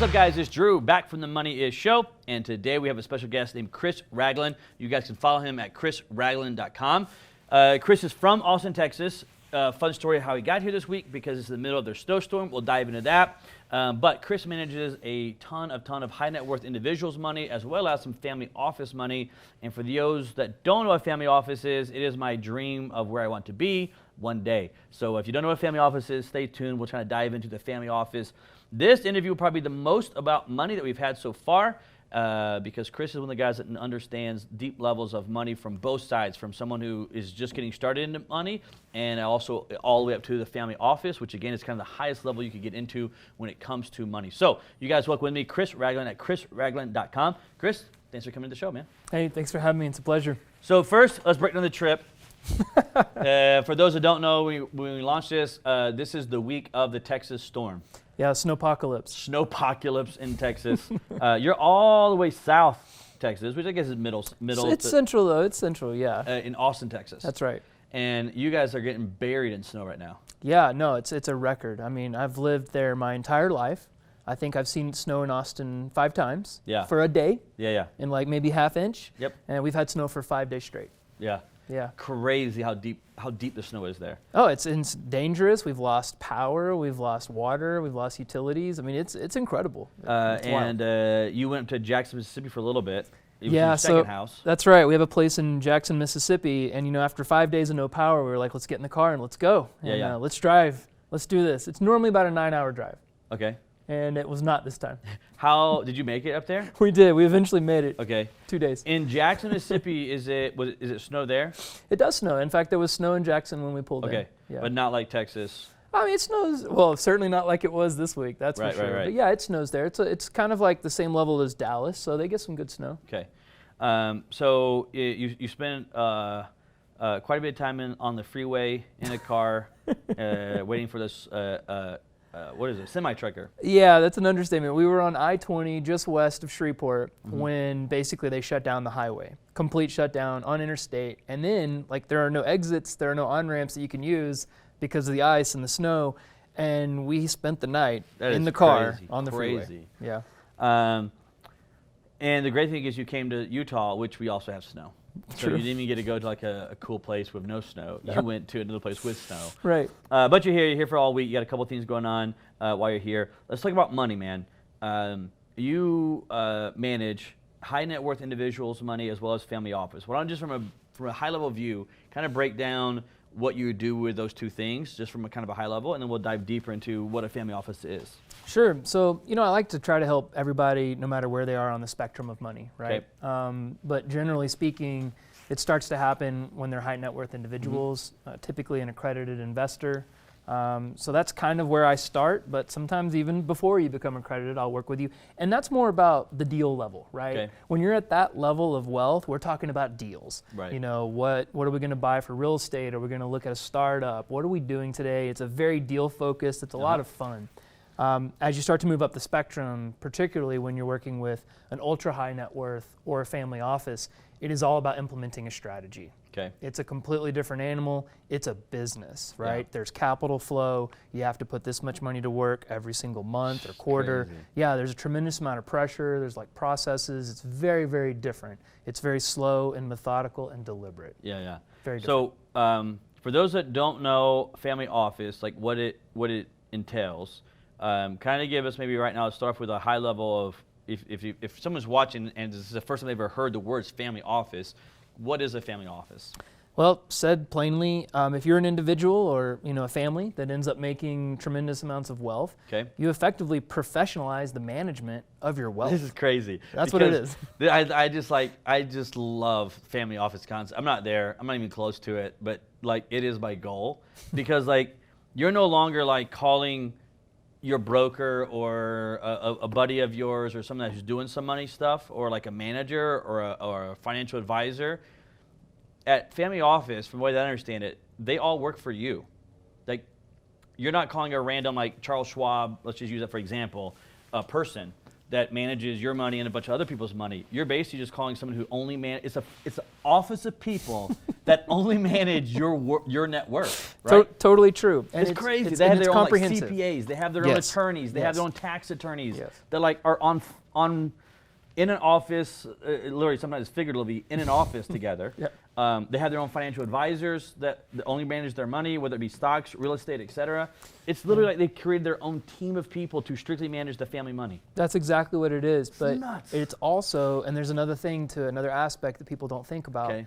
What's up, guys? It's Drew back from the Money Is Show, and today we have a special guest named Chris Ragland. You guys can follow him at chrisragland.com. Chris is from Austin, Texas. Fun story of how he got here this week because it's in the middle of their snowstorm. We'll dive into that. But Chris manages a ton of high net worth individuals' money as well as some family office money. And for those that don't know what family office is, it is my dream of where I want to be one day. So if you don't know what family office is, stay tuned. We'll try to dive into the family office. This interview will probably be the most about money that we've had so far because Chris is one of the guys that understands deep levels of money from both sides, from someone who is just getting started into money and also all the way up to the family office, which again is kind of the highest level you could get into when it comes to money. So you guys welcome with me, Chris Ragland at chrisragland.com. Chris, thanks for coming to the show, man. Hey, thanks for having me. It's a pleasure. So first, let's break down the trip. For those that don't know, when we launched this, this is the week of the Texas storm. Yeah, snowpocalypse. Snowpocalypse in Texas. You're all the way south Texas, which I guess is middle. It's central though. It's central, yeah. In Austin, Texas. That's right. And you guys are getting buried in snow right now. Yeah, no, it's a record. I mean, I've lived there my entire life. I think I've seen snow in Austin 5 times. Yeah. For a day. Yeah. In like maybe half inch. Yep. And we've had snow for 5 days straight. Yeah. Yeah. Crazy how deep the snow is there. Oh, it's dangerous. We've lost power. We've lost water. We've lost utilities. I mean, it's incredible. You went to Jackson, Mississippi for a little bit. It was your second house. That's right. We have a place in Jackson, Mississippi, and after 5 days of no power, we were like, let's get in the car and let's go. Let's drive. Let's do this. It's normally about a 9-hour drive. Okay. And it was not this time. How did you make it up there? We did. We eventually made it. Okay. 2 days. In Jackson, Mississippi, is it snow there? It does snow. In fact, there was snow in Jackson when we pulled in. Okay. Yeah. But not like Texas. I mean, it snows. Well, certainly not like it was this week. That's for sure. Right. But yeah, it snows there. It's kind of like the same level as Dallas, so they get some good snow. Okay. So you spent quite a bit of time on the freeway in a car, waiting for this. What is it? Semi-trucker. Yeah, that's an understatement. We were on I-20 just west of Shreveport when basically they shut down the highway. Complete shutdown on interstate. And then there are no exits, there are no on-ramps that you can use because of the ice and the snow. And we spent the night in the car on the freeway. Yeah. And the great thing is you came to Utah, which we also have snow. So True. You didn't even get to go to a cool place with no snow. You went to another place with snow. Right. But you're here. You're here for all week. You got a couple things going on while you're here. Let's talk about money, man. You manage high net worth individuals' money as well as family office. Why don't just from a high level view, kind of break down what you do with those two things, just from a kind of a high level, and then we'll dive deeper into what a family office is. Sure. So, I like to try to help everybody no matter where they are on the spectrum of money, right? Okay. But generally speaking, it starts to happen when they're high net worth individuals, typically an accredited investor. So that's kind of where I start, but sometimes even before you become accredited, I'll work with you. And that's more about the deal level, right? Okay. When you're at that level of wealth, we're talking about deals. Right. What are we going to buy for real estate? Are we going to look at a startup? What are we doing today? It's a very deal focused. It's a lot of fun. As you start to move up the spectrum, particularly when you're working with an ultra high net worth or a family office, it is all about implementing a strategy. Okay. It's a completely different animal. It's a business, right? Yeah. There's capital flow. You have to put this much money to work every single month or quarter. Crazy. Yeah, there's a tremendous amount of pressure. There's processes. It's very, very different. It's very slow and methodical and deliberate. Yeah. Very different. So for those that don't know family office, what it entails, kind of give us maybe right now, let's start off with a high level of, if someone's watching and this is the first time they've ever heard the words family office, what is a family office? Well, said plainly, if you're an individual or a family that ends up making tremendous amounts of wealth, you effectively professionalize the management of your wealth. This is crazy. That's what it is. I just love family office concept. I'm not there. I'm not even close to it, but it is my goal because you're no longer calling your broker or a buddy of yours or someone who's doing some money stuff or a manager or a financial advisor. At family office, from the way that I understand it, they all work for you. You're not calling a random Charles Schwab, let's just use that for example, a person. that manages your money and a bunch of other people's money. You're basically just calling someone who only it's an office of people that only manage your net worth. Right? Totally true. And it's crazy. They have their own like, CPAs. They have their own Yes. attorneys. They Yes. have their own tax attorneys. Yes. That like are on in an office, literally sometimes figuratively in an office together. Yep. They have their own financial advisors that only manage their money, whether it be stocks, real estate, etc. It's literally like they created their own team of people to strictly manage the family money. That's exactly what it is. But nuts. it's also, and there's another aspect that people don't think about. Okay.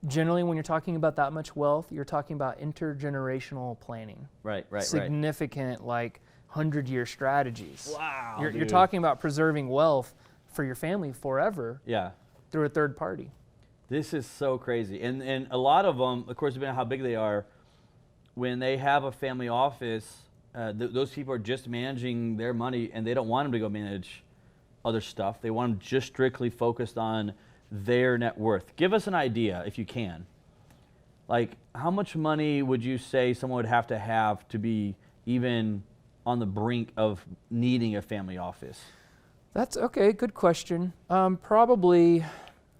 Generally, when you're talking about that much wealth, you're talking about intergenerational planning. Right. Significant, like 100-year strategies. Wow. You're talking about preserving wealth for your family forever. Yeah. Through a third party. This is so crazy. And a lot of them, of course, depending on how big they are, when they have a family office, those people are just managing their money and they don't want them to go manage other stuff. They want them just strictly focused on their net worth. Give us an idea, if you can. Like, how much money would you say someone would have to be even on the brink of needing a family office? That's okay, good question. Probably,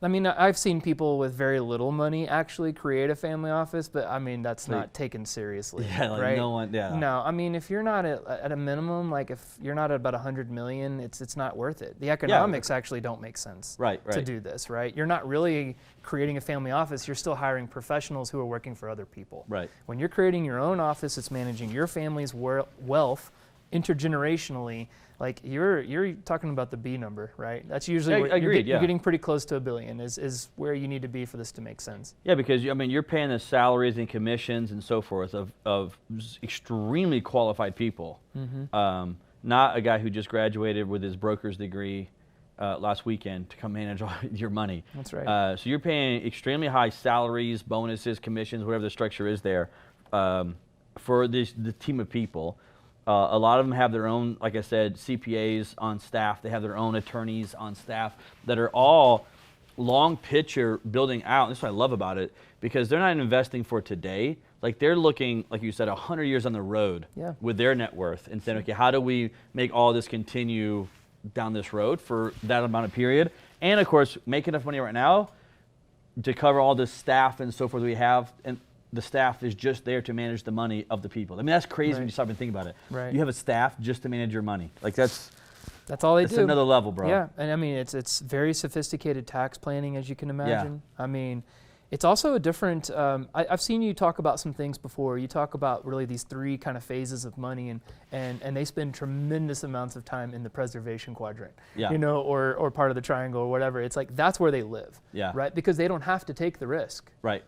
I mean, I've seen people with very little money actually create a family office, but I mean, that's not taken seriously. Yeah, like right? no one, yeah. No, I mean, if you're not at a minimum, like if you're not at about 100 million, it's not worth it. The economics actually don't make sense to do this, right? You're not really creating a family office, you're still hiring professionals who are working for other people. Right. When you're creating your own office, it's managing your family's wealth intergenerationally. Like you're talking about the B number, right? That's usually you're getting pretty close to $1 billion is where you need to be for this to make sense. Yeah, because I mean you're paying the salaries and commissions and so forth of extremely qualified people. Mm-hmm. Not a guy who just graduated with his broker's degree last weekend to come manage all your money. That's right. So you're paying extremely high salaries, bonuses, commissions, whatever the structure is there, for the team of people. A lot of them have their own, like I said, CPAs on staff. They have their own attorneys on staff that are all long picture building out. That's what I love about it, because they're not investing for today. Like they're looking, like you said, 100 years on the road with their net worth and saying, okay, how do we make all this continue down this road for that amount of period? And of course, make enough money right now to cover all the staff and so forth we have. And the staff is just there to manage the money of the people. I mean, that's crazy when you stop and think about it. Right. You have a staff just to manage your money. Like that's all they do. It's another level, bro. Yeah, and I mean, it's very sophisticated tax planning, as you can imagine. Yeah. I mean, it's also a different, I've seen you talk about some things before. You talk about really these three kind of phases of money, and they spend tremendous amounts of time in the preservation quadrant, you know, or part of the triangle or whatever. It's like, that's where they live, right? Because they don't have to take the risk. Right.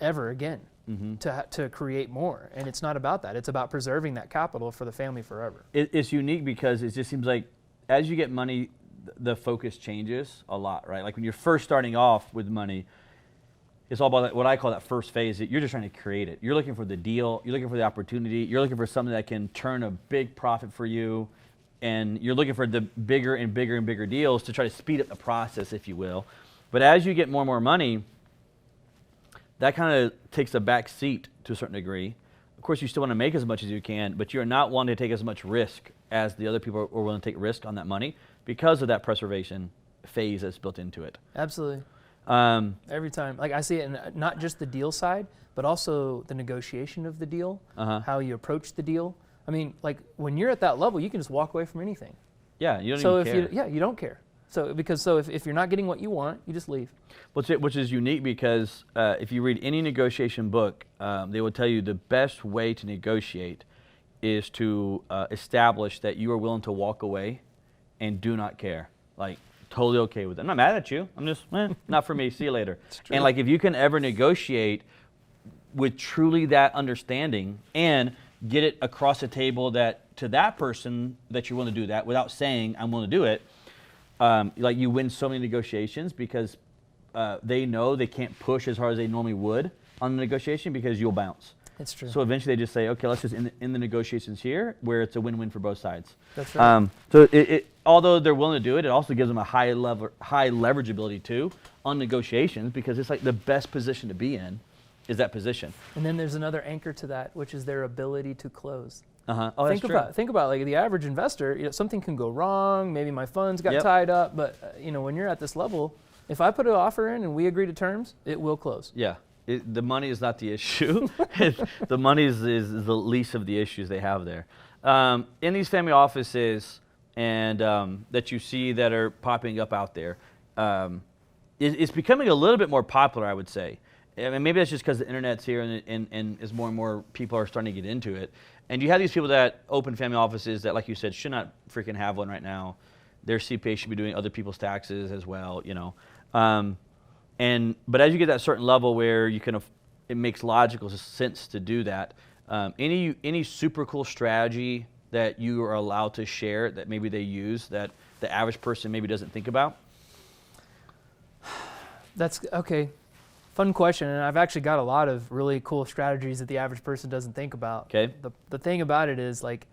Ever again. Mm-hmm. to create more. And it's not about that. It's about preserving that capital for the family forever. It's unique because it just seems like as you get money, the focus changes a lot, right? Like when you're first starting off with money, it's all about what I call that first phase. You're just trying to create it. You're looking for the deal. You're looking for the opportunity. You're looking for something that can turn a big profit for you. And you're looking for the bigger and bigger and bigger deals to try to speed up the process, if you will. But as you get more and more money, that kind of takes a back seat to a certain degree. Of course, you still want to make as much as you can, but you're not wanting to take as much risk as the other people are willing to take risk on that money because of that preservation phase that's built into it. Absolutely. Every time. Like I see it in not just the deal side, but also the negotiation of the deal, how you approach the deal. I mean, like when you're at that level, you can just walk away from anything. Yeah, you don't even care. You don't care. So if you're not getting what you want, you just leave. Which is unique because if you read any negotiation book, they will tell you the best way to negotiate is to establish that you are willing to walk away and do not care. Like totally okay with it. I'm not mad at you. I'm just, not for me. See you later. And like if you can ever negotiate with truly that understanding and get it across the table that to that person that you're willing to do that without saying I'm willing to do it, like you win so many negotiations because they know they can't push as hard as they normally would on the negotiation because you'll bounce. It's true. So eventually they just say, okay, let's just end the negotiations here where it's a win-win for both sides. That's right. So although they're willing to do it, it also gives them a high leverage ability too on negotiations because it's like the best position to be in is that position. And then there's another anchor to that, which is their ability to close. Oh, that's true. Think about like the average investor. Something can go wrong. Maybe my funds got Yep. tied up. But when you're at this level, if I put an offer in and we agree to terms, it will close. Yeah. The money is not the issue. The money is the least of the issues they have there. In these family offices and that you see that are popping up out there, it's becoming a little bit more popular, I would say. I mean, maybe that's just because the internet's here and as more and more people are starting to get into it. And you have these people that open family offices that, like you said, should not freaking have one right now. Their CPA should be doing other people's taxes as well, But as you get that certain level where it makes logical sense to do that. Any super cool strategy that you are allowed to share that maybe they use that the average person maybe doesn't think about? That's okay. Fun question, and I've actually got a lot of really cool strategies that the average person doesn't think about. Okay. The thing about it is, like,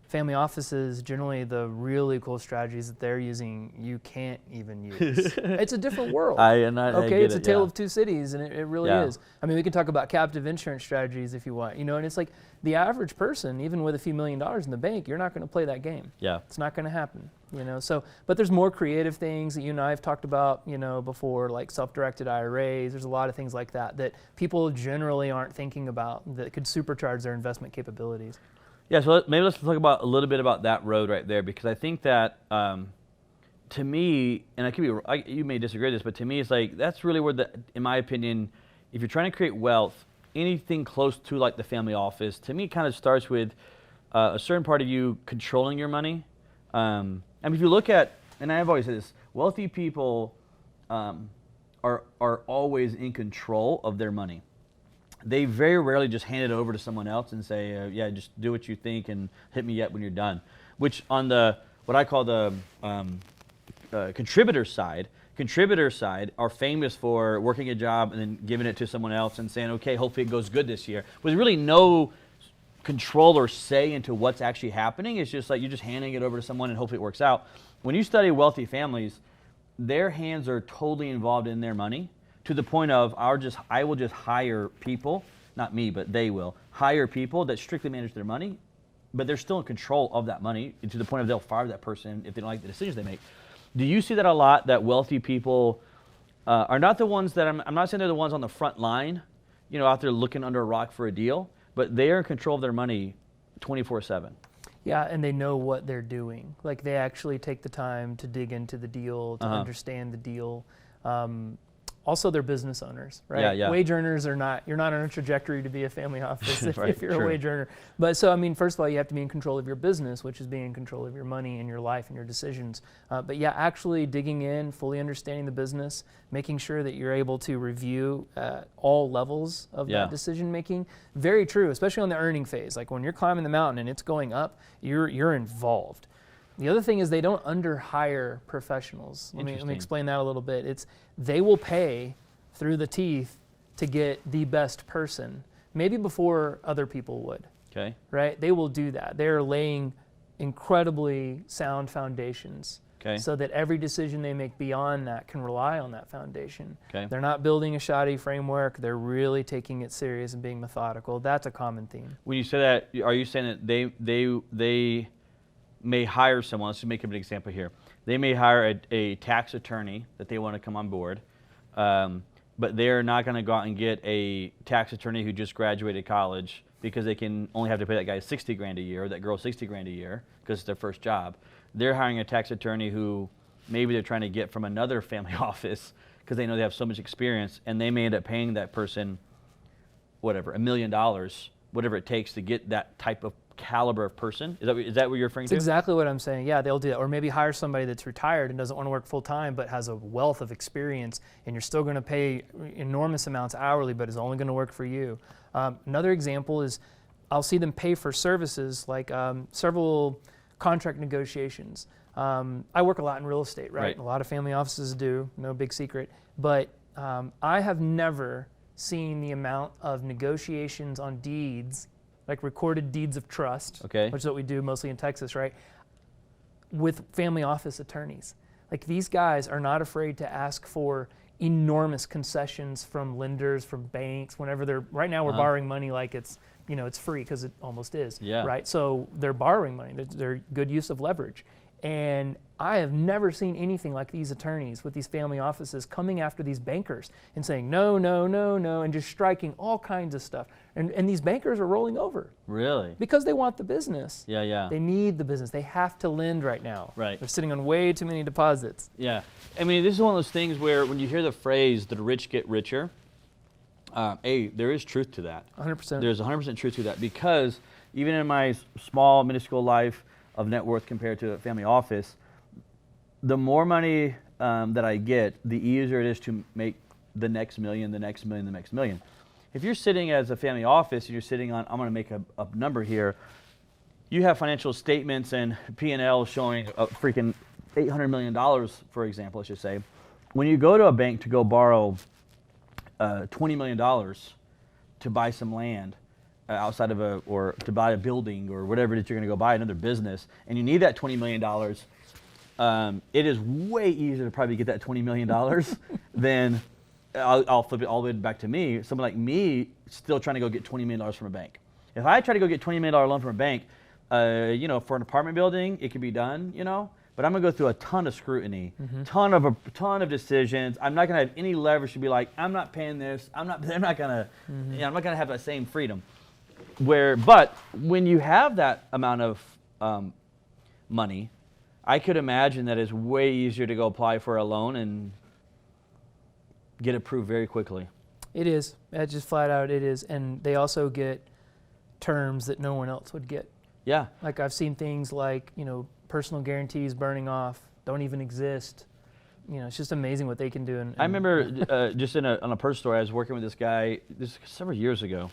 family offices, generally the really cool strategies that they're using, you can't even use. It's a different world. It's a tale of two cities, and it really is. I mean, we can talk about captive insurance strategies if you want, and it's like the average person, even with a few $1 million in the bank, you're not going to play that game. Yeah. It's not going to happen, So, but there's more creative things that you and I have talked about, before, like self-directed IRAs. There's a lot of things like that people generally aren't thinking about that could supercharge their investment capabilities. Yeah, so maybe let's talk about a little bit about that road right there, because I think that to me, and I could be, you may disagree with this, but to me, it's like that's really where in my opinion, if you're trying to create wealth, anything close to like the family office, to me, kind of starts with a certain part of you controlling your money. I mean, if you look at, and I've always said this, wealthy people are always in control of their money. They very rarely just hand it over to someone else and say, yeah, just do what you think and hit me up when you're done. Which on what I call the contributor side are famous for working a job and then giving it to someone else and saying, okay, hopefully it goes good this year. With really no control or say into what's actually happening. It's just like you're just handing it over to someone and hopefully it works out. When you study wealthy families, their hands are totally involved in their money, to the point of I will just hire people, not me, but they will hire people that strictly manage their money, but they're still in control of that money, to the point of they'll fire that person if they don't like the decisions they make. Do you see that a lot, that wealthy people are not the ones that, I'm not saying they're the ones on the front line, out there looking under a rock for a deal, but they are in control of their money 24/7. Yeah, and they know what they're doing. Like, they actually take the time to dig into the deal, to understand the deal. Also, they're business owners, right? Yeah. Wage earners you're not on a trajectory to be a family office if, Right, if you're a wage earner. But so, I mean, first of all, you have to be in control of your business, which is being in control of your money and your life and your decisions. But yeah, actually digging in, fully understanding the business, making sure that you're able to review all levels of that decision making. Very true, especially on the earning phase. Like when you're climbing the mountain and it's going up, you're involved. The other thing is they don't underhire professionals. Let me explain that a little bit. They will pay through the teeth to get the best person, maybe before other people would. Okay. Right? They will do that. They're laying incredibly sound foundations so that every decision they make beyond that can rely on that foundation. Okay. They're not building a shoddy framework. They're really taking it serious and being methodical. That's a common theme. When you say that, are you saying that they may hire someone? Let's just make up an example here. They may hire a tax attorney that they want to come on board, but they're not going to go out and get a tax attorney who just graduated college because they can only have to pay that guy $60,000 a year, or that girl $60,000 a year because it's their first job. They're hiring a tax attorney who maybe they're trying to get from another family office because they know they have so much experience, and they may end up paying that person, $1 million, whatever it takes to get that type of caliber of person. Is that what you're referring to? That's exactly what I'm saying. Yeah, they'll do that. Or maybe hire somebody that's retired and doesn't want to work full time but has a wealth of experience, and you're still going to pay enormous amounts hourly but is only going to work for you. Another example is I'll see them pay for services like several contract negotiations. I work a lot in real estate, right? A lot of family offices do, no big secret. But I have never seen the amount of negotiations on deeds, like recorded deeds of trust, which is what we do mostly in Texas, right? With family office attorneys. Like, these guys are not afraid to ask for enormous concessions from lenders, from banks, whenever right now we're borrowing money like it's it's free because it almost is, Yeah. right? So they're borrowing money. They're good use of leverage. And I have never seen anything like these attorneys with these family offices coming after these bankers and saying, no, no, no, no, and just striking all kinds of stuff. And these bankers are rolling over. Really? Because they want the business. Yeah, yeah. They need the business. They have to lend right now. Right. They're sitting on way too many deposits. Yeah. I mean, this is one of those things where when you hear the phrase, the rich get richer, there is truth to that. 100%. There's 100% truth to that, because even in my small, minuscule life of net worth compared to a family office, the more money that I get, the easier it is to make the next million, the next million, the next million. If you're sitting as a family office and you're sitting on, I'm going to make a number here, you have financial statements and P&L showing a freaking $800 million, for example, let's just say. When you go to a bank to go borrow $20 million to buy some land outside of or to buy a building or whatever it is you're going to go buy, another business, and you need that $20 million, it is way easier to probably get that $20 million than, I'll flip it all the way back to me, someone like me still trying to go get $20 million from a bank. If I try to go get $20 million loan from a bank, for an apartment building, it could be done, but I'm gonna go through a ton of scrutiny, ton of decisions. I'm not gonna have any leverage to be like, I'm not paying this. I'm not gonna have that same freedom. But when you have that amount of money, I could imagine that it's way easier to go apply for a loan and get approved very quickly. It is. Just flat out, it is. And they also get terms that no one else would get. Yeah. Like I've seen things like, personal guarantees burning off, don't even exist. It's just amazing what they can do. I remember just on a personal story, I was working with this guy several years ago,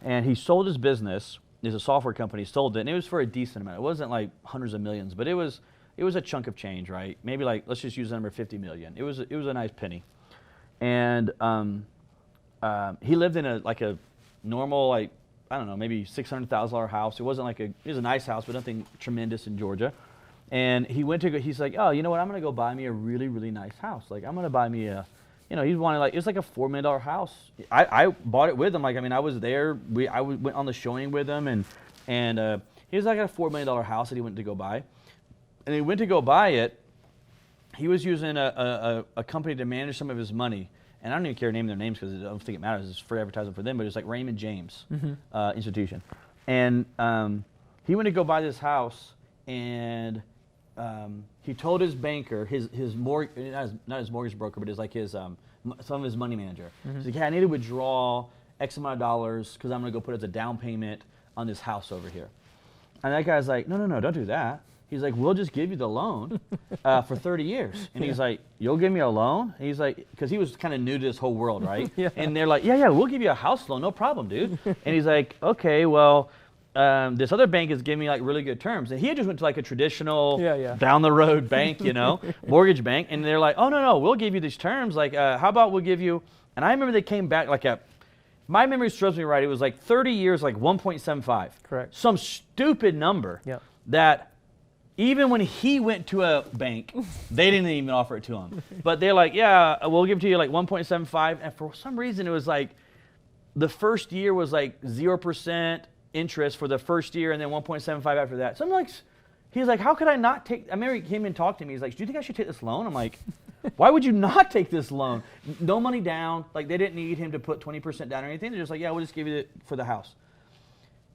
and he sold his business. There's a software company, sold it, and it was for a decent amount. It wasn't like hundreds of millions, but it was a chunk of change, right? Maybe like, let's just use the number 50 million. It was a nice penny. And he lived in a normal, I don't know, maybe $600,000 house. It wasn't it was a nice house, but nothing tremendous in Georgia. And he's like, oh, you know what? I'm going to go buy me a really, really nice house. Like, I'm going to buy me he wanted it was like a $4 million house. I bought it with him. I was there. I went on the showing with him, and he was like a $4 million house that he went to go buy. And he went to go buy it. He was using a company to manage some of his money. And I don't even care to name their names because I don't think it matters. It's free advertising for them, but it's like Raymond James Institution. And he went to go buy this house, and he told his banker, not his mortgage broker, but some of his money manager. He's like, yeah, I need to withdraw X amount of dollars because I'm going to go put it as a down payment on this house over here. And that guy's like, no, don't do that. He's like, we'll just give you the loan for 30 years. And he's like, you'll give me a loan? And he's like, because he was kind of new to this whole world, right? Yeah. And they're like, yeah, we'll give you a house loan, no problem, dude. And he's like, okay, well, this other bank is giving me really good terms. And he had just went to a traditional down the road bank, mortgage bank. And they're like, oh, no, we'll give you these terms. How about we'll give you, and I remember they came back my memory serves me right, it was 30 years, 1.75. Correct. Some stupid number that even when he went to a bank, they didn't even offer it to him. But they're like, yeah, we'll give it to you 1.75. And for some reason, it was the first year was 0% interest for the first year and then 1.75 after that. So he's like, how could I not take, I remember he came and talked to me. He's like, do you think I should take this loan? I'm like, why would you not take this loan? No money down. They didn't need him to put 20% down or anything. They're just like, yeah, we'll just give you it for the house.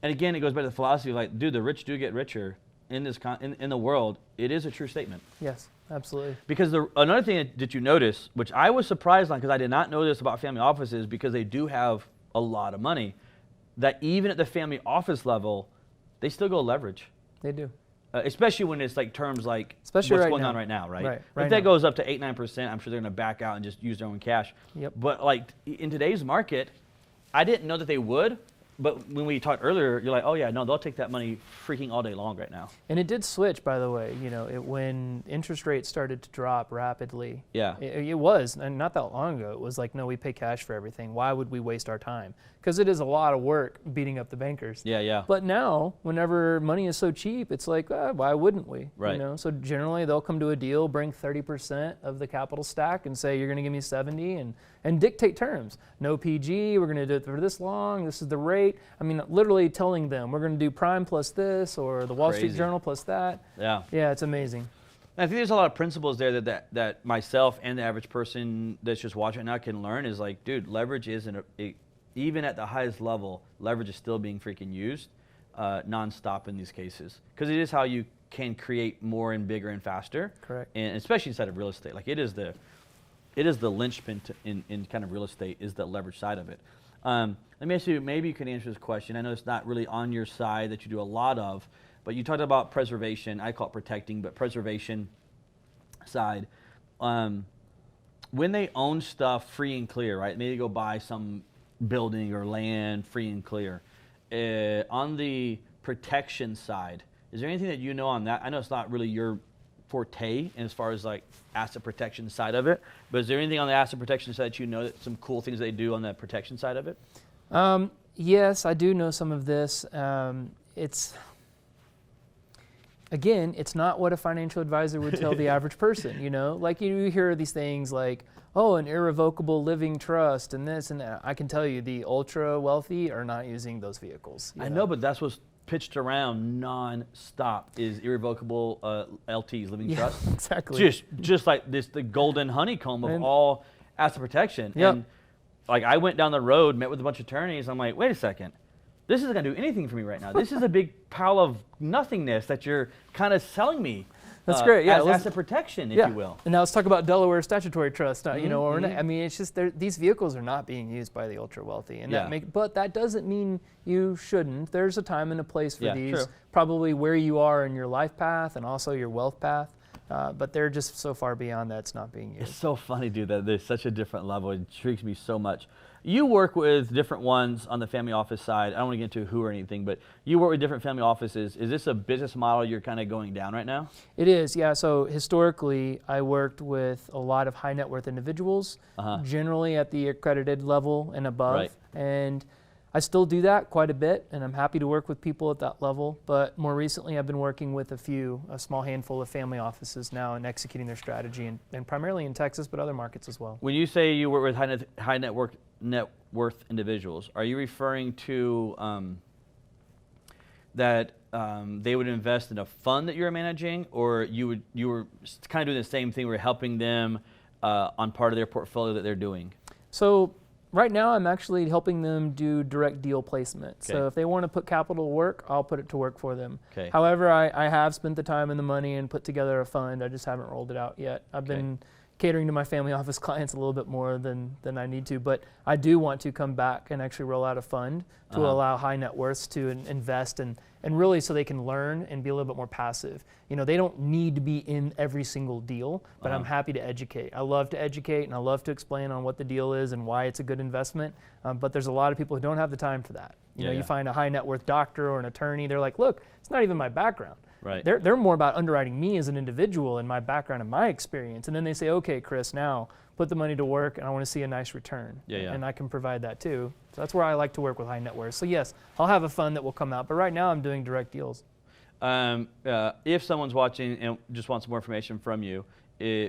And again, it goes back to the philosophy of dude, the rich do get richer. In the world, it is a true statement. Yes, absolutely. Because another thing that you notice, which I was surprised on because I did not know this about family offices because they do have a lot of money, that even at the family office level, they still go leverage. They do. Especially when it's terms especially what's going on right now, right? If that goes up to 8-9%, I'm sure they're going to back out and just use their own cash. Yep. But in today's market, I didn't know that they would. But when we talked earlier, you're like, oh yeah, no, they'll take that money freaking all day long right now. And it did switch, by the way. When interest rates started to drop rapidly. Yeah. It was, and not that long ago. It was no, we pay cash for everything. Why would we waste our time? Because it is a lot of work beating up the bankers. Yeah. But now, whenever money is so cheap, it's why wouldn't we? Right. So generally, they'll come to a deal, bring 30% of the capital stack, and say you're going to give me 70, and dictate terms. No PG. We're going to do it for this long. This is the rate. rate. I mean, literally telling them we're going to do prime plus this or the Wall Street Crazy. Journal plus that. Yeah. Yeah, it's amazing. I think there's a lot of principles there that myself and the average person that's just watching it now can learn is like, dude, leverage isn't, even at the highest level, leverage is still being freaking used nonstop in these cases. Because it is how you can create more and bigger and faster. Correct. And especially inside of real estate. Like it is the linchpin in kind of real estate is the leverage side of it. Let me ask you, maybe you can answer this question. I know it's not really on your side that you do a lot of, but you talked about preservation. I call it protecting, but preservation side. When they own stuff free and clear, right? Maybe go buy some building or land free and clear. On the protection side, is there anything that you know on that? I know it's not really your forte as far as like asset protection side of it, but is there anything on the asset protection side that you know that some cool things they do on the protection side of it? Yes, I do know some of this. Again, it's not what a financial advisor would tell the average person, you know? Like you hear these things like, oh, an irrevocable living trust and this and that. I can tell you the ultra wealthy are not using those vehicles. I know, but that's what's pitched around non-stop is irrevocable LTs, living trust. Exactly. Just like this, the golden honeycomb of And, all asset protection. Yep. And like I went down the road, met with a bunch of attorneys. I'm like, wait a second. This isn't going to do anything for me right now. This is a big pile of nothingness that you're kind of selling me. That's great. Yeah, as asset protection, if you will. And now let's talk about Delaware statutory trust. You know, or I mean, it's just these vehicles are not being used by the ultra wealthy, and but that doesn't mean you shouldn't. There's a time and a place for these. True. Probably where you are in your life path and also your wealth path. But they're just so far beyond that, it's not being used. It's so funny, dude, that there's such a different level. It intrigues me so much. You work with different ones on the family office side. I don't want to get into who or anything, but you work with different family offices. Is this a business model you're kind of going down right now? It is, yeah. So historically, I worked with a lot of high net worth individuals, generally at the accredited level and above. Right. And I still do that quite a bit, and I'm happy to work with people at that level. But more recently, I've been working with a small handful of family offices now and executing their strategy, and primarily in Texas, but other markets as well. When you say you work with high net worth individuals, are you referring to that they would invest in a fund that you're managing, or you were kind of doing the same thing, where helping them on part of their portfolio that they're doing? So right now, I'm actually helping them do direct deal placement. Okay. So if they want to put capital to work, I'll put it to work for them. Okay. However, I have spent the time and the money and put together a fund. I just haven't rolled it out yet. I've been catering to my family office clients a little bit more than I need to, but I do want to come back and actually roll out a fund to allow high net worths to invest and really so they can learn and be a little bit more passive. You know, they don't need to be in every single deal, but I'm happy to educate. I love to educate and I love to explain on what the deal is and why it's a good investment, but there's a lot of people who don't have the time for that. You know, you find a high net worth doctor or an attorney, they're like, look, it's not even my background. Right. They're more about underwriting me as an individual and my background and my experience. And then they say, okay, Chris, now put the money to work and I want to see a nice return. And I can provide that too. So that's where I like to work with high net worth. So yes, I'll have a fund that will come out, but right now I'm doing direct deals. If someone's watching and just wants more information from you,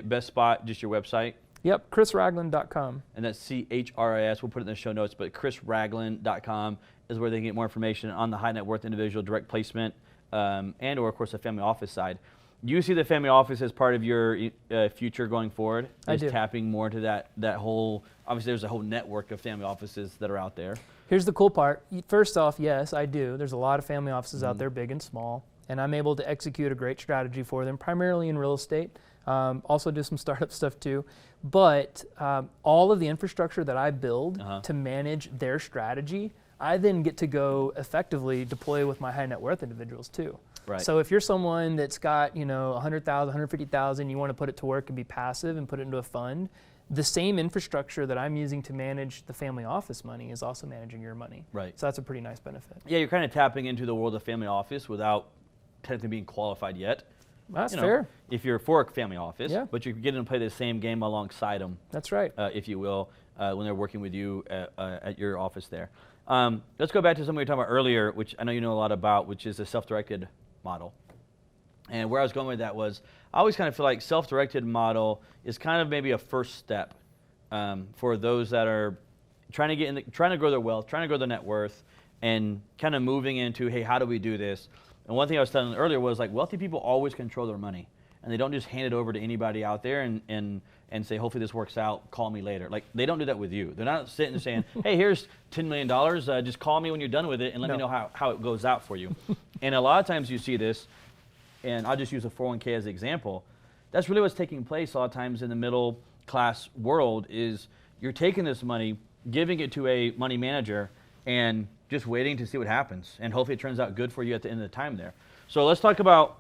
best spot, just your website? Yep, chrisragland.com. And that's CHRIS. We'll put it in the show notes, but chrisragland.com is where they can get more information on the high net worth individual direct placement and or, of course, the family office side. Do you see the family office as part of your future going forward? I do. Tapping more into that whole, obviously there's a whole network of family offices that are out there. Here's the cool part. First off, yes, I do. There's a lot of family offices out there, big and small, and I'm able to execute a great strategy for them, primarily in real estate. Also do some startup stuff too. But all of the infrastructure that I build to manage their strategy, I then get to go effectively deploy with my high net worth individuals too. Right. So if you're someone that's got, you know, 100,000, 150,000, you want to put it to work and be passive and put it into a fund, the same infrastructure that I'm using to manage the family office money is also managing your money. Right. So that's a pretty nice benefit. Yeah, you're kind of tapping into the world of family office without technically being qualified yet. That's fair. If you're for a family office, Yeah. but you're getting to play the same game alongside them. That's right. If you will, when they're working with you at your office there. Let's go back to something we were talking about earlier, which I know you know a lot about, which is the self-directed model. And where I was going with that was, I always kind of feel like self-directed model is kind of maybe a first step for those that are trying to grow their wealth, trying to grow their net worth, and kind of moving into, hey, how do we do this? And one thing I was telling earlier was like wealthy people always control their money, and they don't just hand it over to anybody out there and say, hopefully this works out, call me later. Like they don't do that with you. They're not sitting and saying, hey, here's $10 million, just call me when you're done with it and let me know how it goes out for you. And a lot of times you see this, and I'll just use a 401k as an example. That's really what's taking place a lot of times in the middle class world is you're taking this money, giving it to a money manager, and just waiting to see what happens. And hopefully it turns out good for you at the end of the time there. So let's talk about,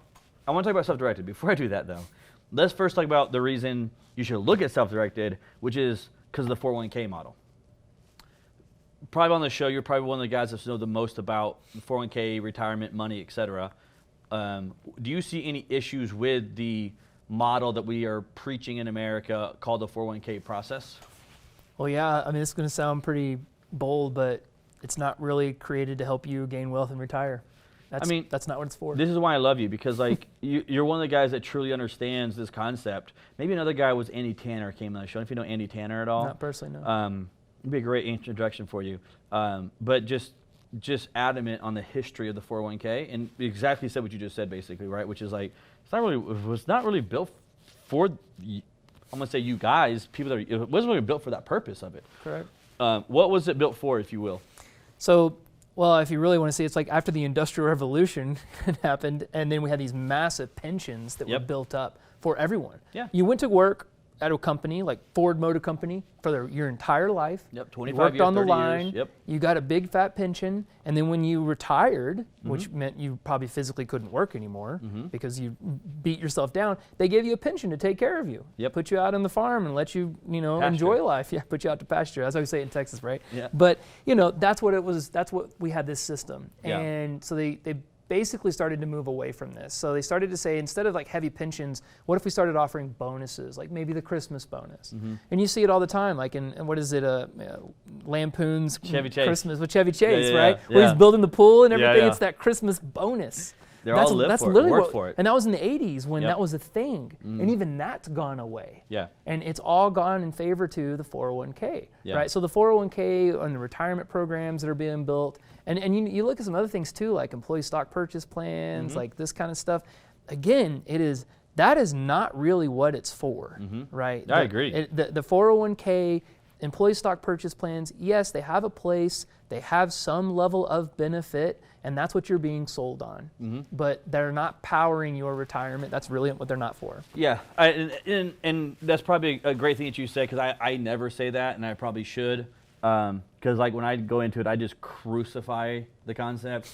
I want to talk about self-directed. Before I do that though, let's first talk about the reason you should look at self-directed, which is because of the 401k model. Probably on the show, you're probably one of the guys that know the most about 401k, retirement, money, et cetera. Do you see any issues with the model that we are preaching in America called the 401k process? Well, yeah, I mean, it's going to sound pretty bold, but it's not really created to help you gain wealth and retire. That's not what it's for. This is why I love you, because like you're one of the guys that truly understands this concept. Maybe another guy was Andy Tanner came on the show. If you know Andy Tanner at all. Not personally, no. It'd be a great introduction for you. But just adamant on the history of the 401k, and exactly said what you just said basically, right? Which is like, it was not really built for, I'm gonna say you guys, people that it wasn't really built for that purpose of it. Correct. What was it built for, if you will? So, well, if you really want to see, it's like after the Industrial Revolution happened, and then we had these massive pensions that were built up for everyone. Yeah. You went to work at a company like Ford Motor Company for your entire life. Yep, 25 you worked years, on the 30 line. years. Yep. You got a big fat pension, and then when you retired, which meant you probably physically couldn't work anymore because you beat yourself down, they gave you a pension to take care of you. Yep. Put you out on the farm and let you, enjoy life. Yeah, put you out to pasture. That's how we say it in Texas, right? Yeah. But that's what it was. That's what we had this system, and so they basically started to move away from this. So they started to say, instead of like heavy pensions, what if we started offering bonuses, like maybe the Christmas bonus? And you see it all the time, like in what is it, Lampoon's Chevy Chase. Christmas with Chevy Chase, Yeah, right? yeah. Where he's building the pool and everything. yeah. It's that Christmas bonus. They're all live for it, work for it. And that was in the 80s when Yep. that was a thing. And even that's gone away. Yeah. And it's all gone in favor to the 401k, Yeah. right? So the 401k and the retirement programs that are being built, and you look at some other things too, like employee stock purchase plans, like this kind of stuff. Again, that is not really what it's for, right? I agree. The 401k, employee stock purchase plans, yes, they have a place, they have some level of benefit, and that's what you're being sold on. But they're not powering your retirement. That's really what they're not for. Yeah, and that's probably a great thing that you say, because I never say that, and I probably should. Because like when I go into it, I just crucify the concept.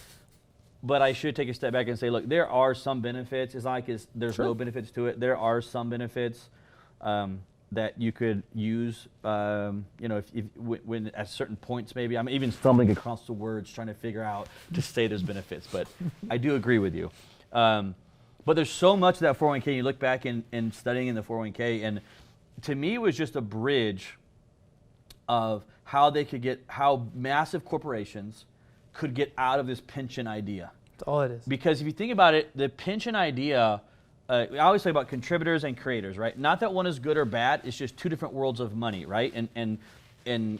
But I should take a step back and say, look, there are some benefits. It's not like there's no benefits to it. There are some benefits that you could use. When at certain points, maybe I'm even stumbling across the words trying to figure out to say there's benefits. But I do agree with you. But there's so much of that 401k. You look back in studying in the 401k, and to me, it was just a bridge of how massive corporations could get out of this pension idea. That's all it is. Because if you think about it, the pension idea, I always talk about contributors and creators, right? Not that one is good or bad, it's just two different worlds of money, right? And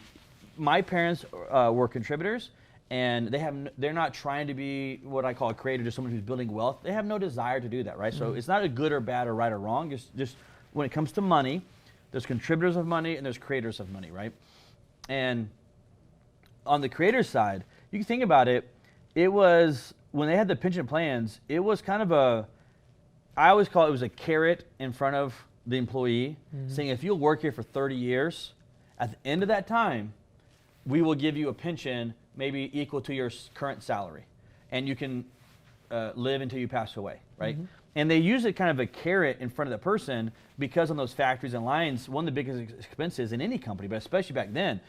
my parents were contributors, and they're not trying to be what I call a creator, just someone who's building wealth. They have no desire to do that, right? So it's not a good or bad or right or wrong. Just when it comes to money, there's contributors of money and there's creators of money, right? And on the creator side, you can think about it, it was, when they had the pension plans, it was kind of I always call it was a carrot in front of the employee, saying if you'll work here for 30 years, at the end of that time, we will give you a pension maybe equal to your current salary. And you can live until you pass away, right? And they use it kind of a carrot in front of the person because on those factories and lines, one of the biggest expenses in any company, but especially back then,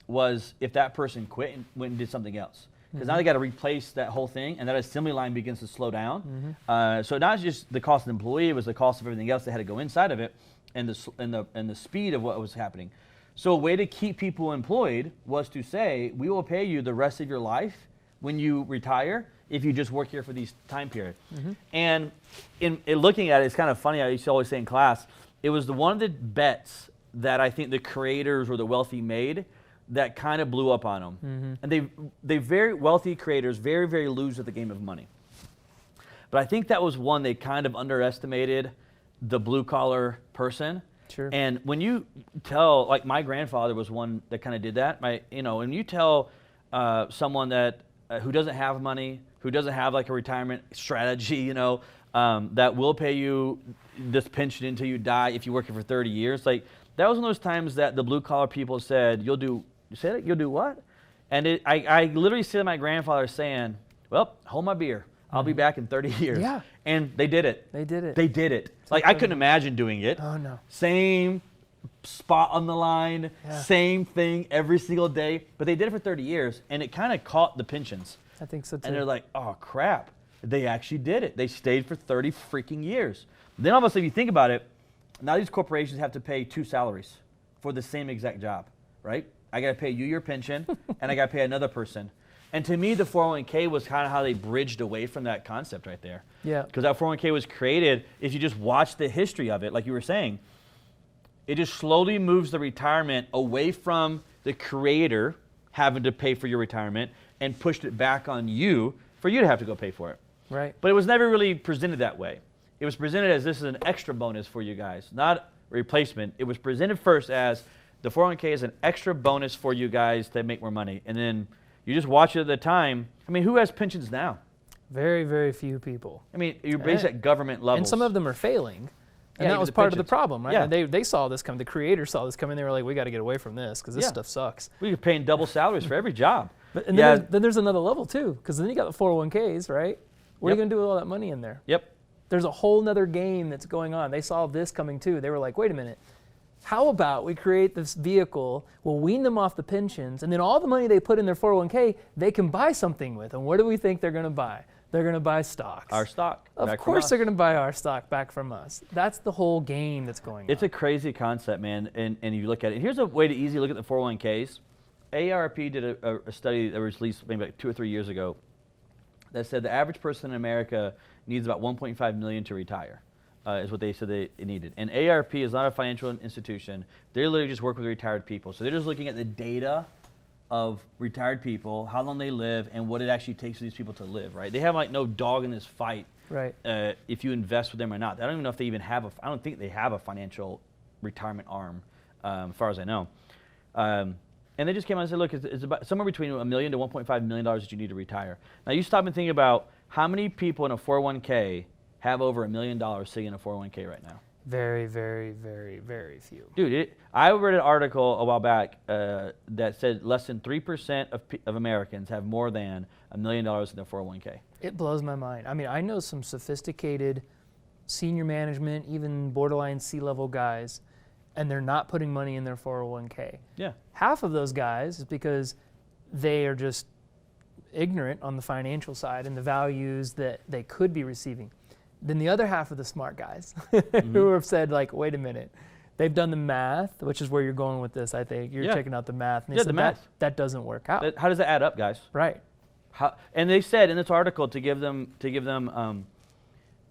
was if that person quit and went and did something else. Because now they got to replace that whole thing, and that assembly line begins to slow down. So not just the cost of the employee, it was the cost of everything else that had to go inside of it, and the speed of what was happening. So a way to keep people employed was to say, we will pay you the rest of your life when you retire if you just work here for these time period. And in looking at it, it's kind of funny. I used to always say in class, it was one of the bets that I think the creators or the wealthy made that kind of blew up on them. And they very wealthy creators, very, very lose at the game of money. But I think that was one they kind of underestimated the blue collar person. Sure. And when you tell, like my grandfather was one that kind of did that. When you tell someone that who doesn't have money, who doesn't have like a retirement strategy, that will pay you this pension until you die if you work it for 30 years, like that was one of those times that the blue collar people said, "You'll do what?" And I literally see my grandfather saying, "Well, hold my beer. I'll be back in 30 years." Yeah. And they did it. They did it. They did it. Like I couldn't imagine doing it. Oh no. Same spot on the line, same thing every single day. But they did it for 30 years, and it kind of caught the pensions. I think so too. And they're like, "Oh crap, they actually did it. They stayed for 30 freaking years." Then all of a sudden, if you think about it, now these corporations have to pay 2 salaries for the same exact job, right? I got to pay you your pension, and I got to pay another person. And to me, the 401k was kind of how they bridged away from that concept right there. Yeah. Because that 401k was created, if you just watch the history of it, like you were saying, it just slowly moves the retirement away from the creator having to pay for your retirement and pushed it back on you for you to have to go pay for it. Right. But it was never really presented that way. It was presented as this is an extra bonus for you guys, not a replacement. It was presented first as the 401k is an extra bonus for you guys to make more money. And then you just watch it at the time. I mean, who has pensions now? Very, very few people. I mean, you're based at government levels. And some of them are failing. And Yeah, that was the part of the pensions. problem, right? Yeah. And they saw this coming. The creators saw this coming. They were like, we got to get away from this because this Yeah. stuff sucks. We were paying double salaries for every job. But, and Yeah. then there's another level too, because then you got the 401ks, right? What are you Yep. going to do with all that money in there? Yep. There's a whole nother game that's going on. They saw this coming too. They were like, wait a minute. How about we create this vehicle, we'll wean them off the pensions, and then all the money they put in their 401k, they can buy something with. And what do we think they're going to buy? They're going to buy stocks. Our stock. Of back from course us. they're going to buy our stock back from us. That's the whole game that's going on. It's a crazy concept, man, and you look at it. Here's a way to easily look at the 401ks. AARP did a study that was released maybe like 2 or 3 years ago that said the average person in America needs about 1.5 million to retire, is what they said they needed. And AARP is not a financial institution. They literally just work with retired people. So they're just looking at the data of retired people, how long they live, and what it actually takes for these people to live, right? They have like no dog in this fight. Right. If you invest with them or not. I don't even know if they even have I don't think they have a financial retirement arm, as far as I know. And they just came out and said, look, it's about somewhere between $1 million to $1.5 million that you need to retire. Now you stop and think about how many people in a 401k have over $1 million sitting in a 401k right now. Very, very, very, very few. Dude, I read an article a while back that said less than 3% of Americans have more than $1 million in their 401k. It blows my mind. I mean, I know some sophisticated senior management, even borderline C-level guys, and they're not putting money in their 401k. Yeah. Half of those guys is because they are just ignorant on the financial side and the values that they could be receiving. Then the other half of the smart guys who have said, like, wait a minute, they've done the math, which is where you're going with this, I think. You're checking out the math. And they Yeah, said the math. That doesn't work out. How does that add up, guys? Right. And they said in this article to give them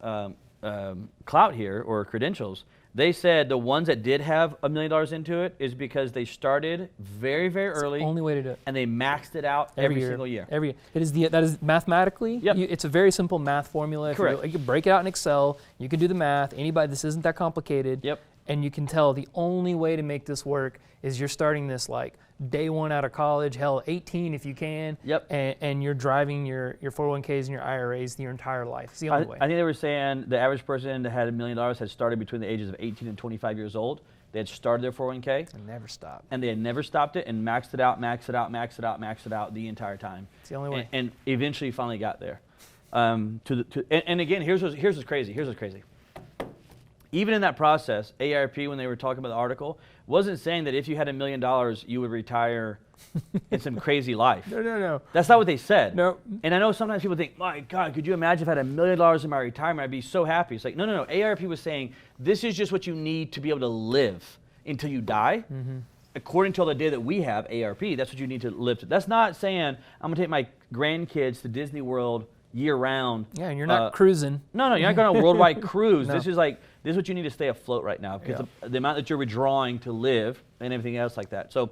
clout here or credentials. They said the ones that did have $1 million into it is because they started very, very early. It's the only way to do it. And they maxed it out every single year. Every year. That is mathematically. Yep. It's a very simple math formula. Correct. You can break it out in Excel. You can do the math. Anybody, this isn't that complicated. Yep. And you can tell the only way to make this work is you're starting this like day one out of college, hell, 18 if you can. Yep. And you're driving your 401ks and your IRAs your entire life. It's the only way. I think they were saying the average person that had $1 million had started between the ages of 18 and 25 years old. They had started their 401k. And never stop. And they had never stopped it and maxed it out the entire time. It's the only way. And eventually finally got there. And again, here's what's crazy. Even in that process, AARP, when they were talking about the article, wasn't saying that if you had $1 million, you would retire in some crazy life. No. That's not what they said. No. And I know sometimes people think, my God, could you imagine if I had $1 million in my retirement? I'd be so happy. It's like, no. AARP was saying, this is just what you need to be able to live until you die. Mm-hmm. According to the data that we have, AARP, that's what you need to live to. That's not saying, I'm going to take my grandkids to Disney World year-round. Yeah, and you're not cruising. No, you're not going on a worldwide cruise. No. This is what you need to stay afloat right now because the amount that you're withdrawing to live and everything else like that. So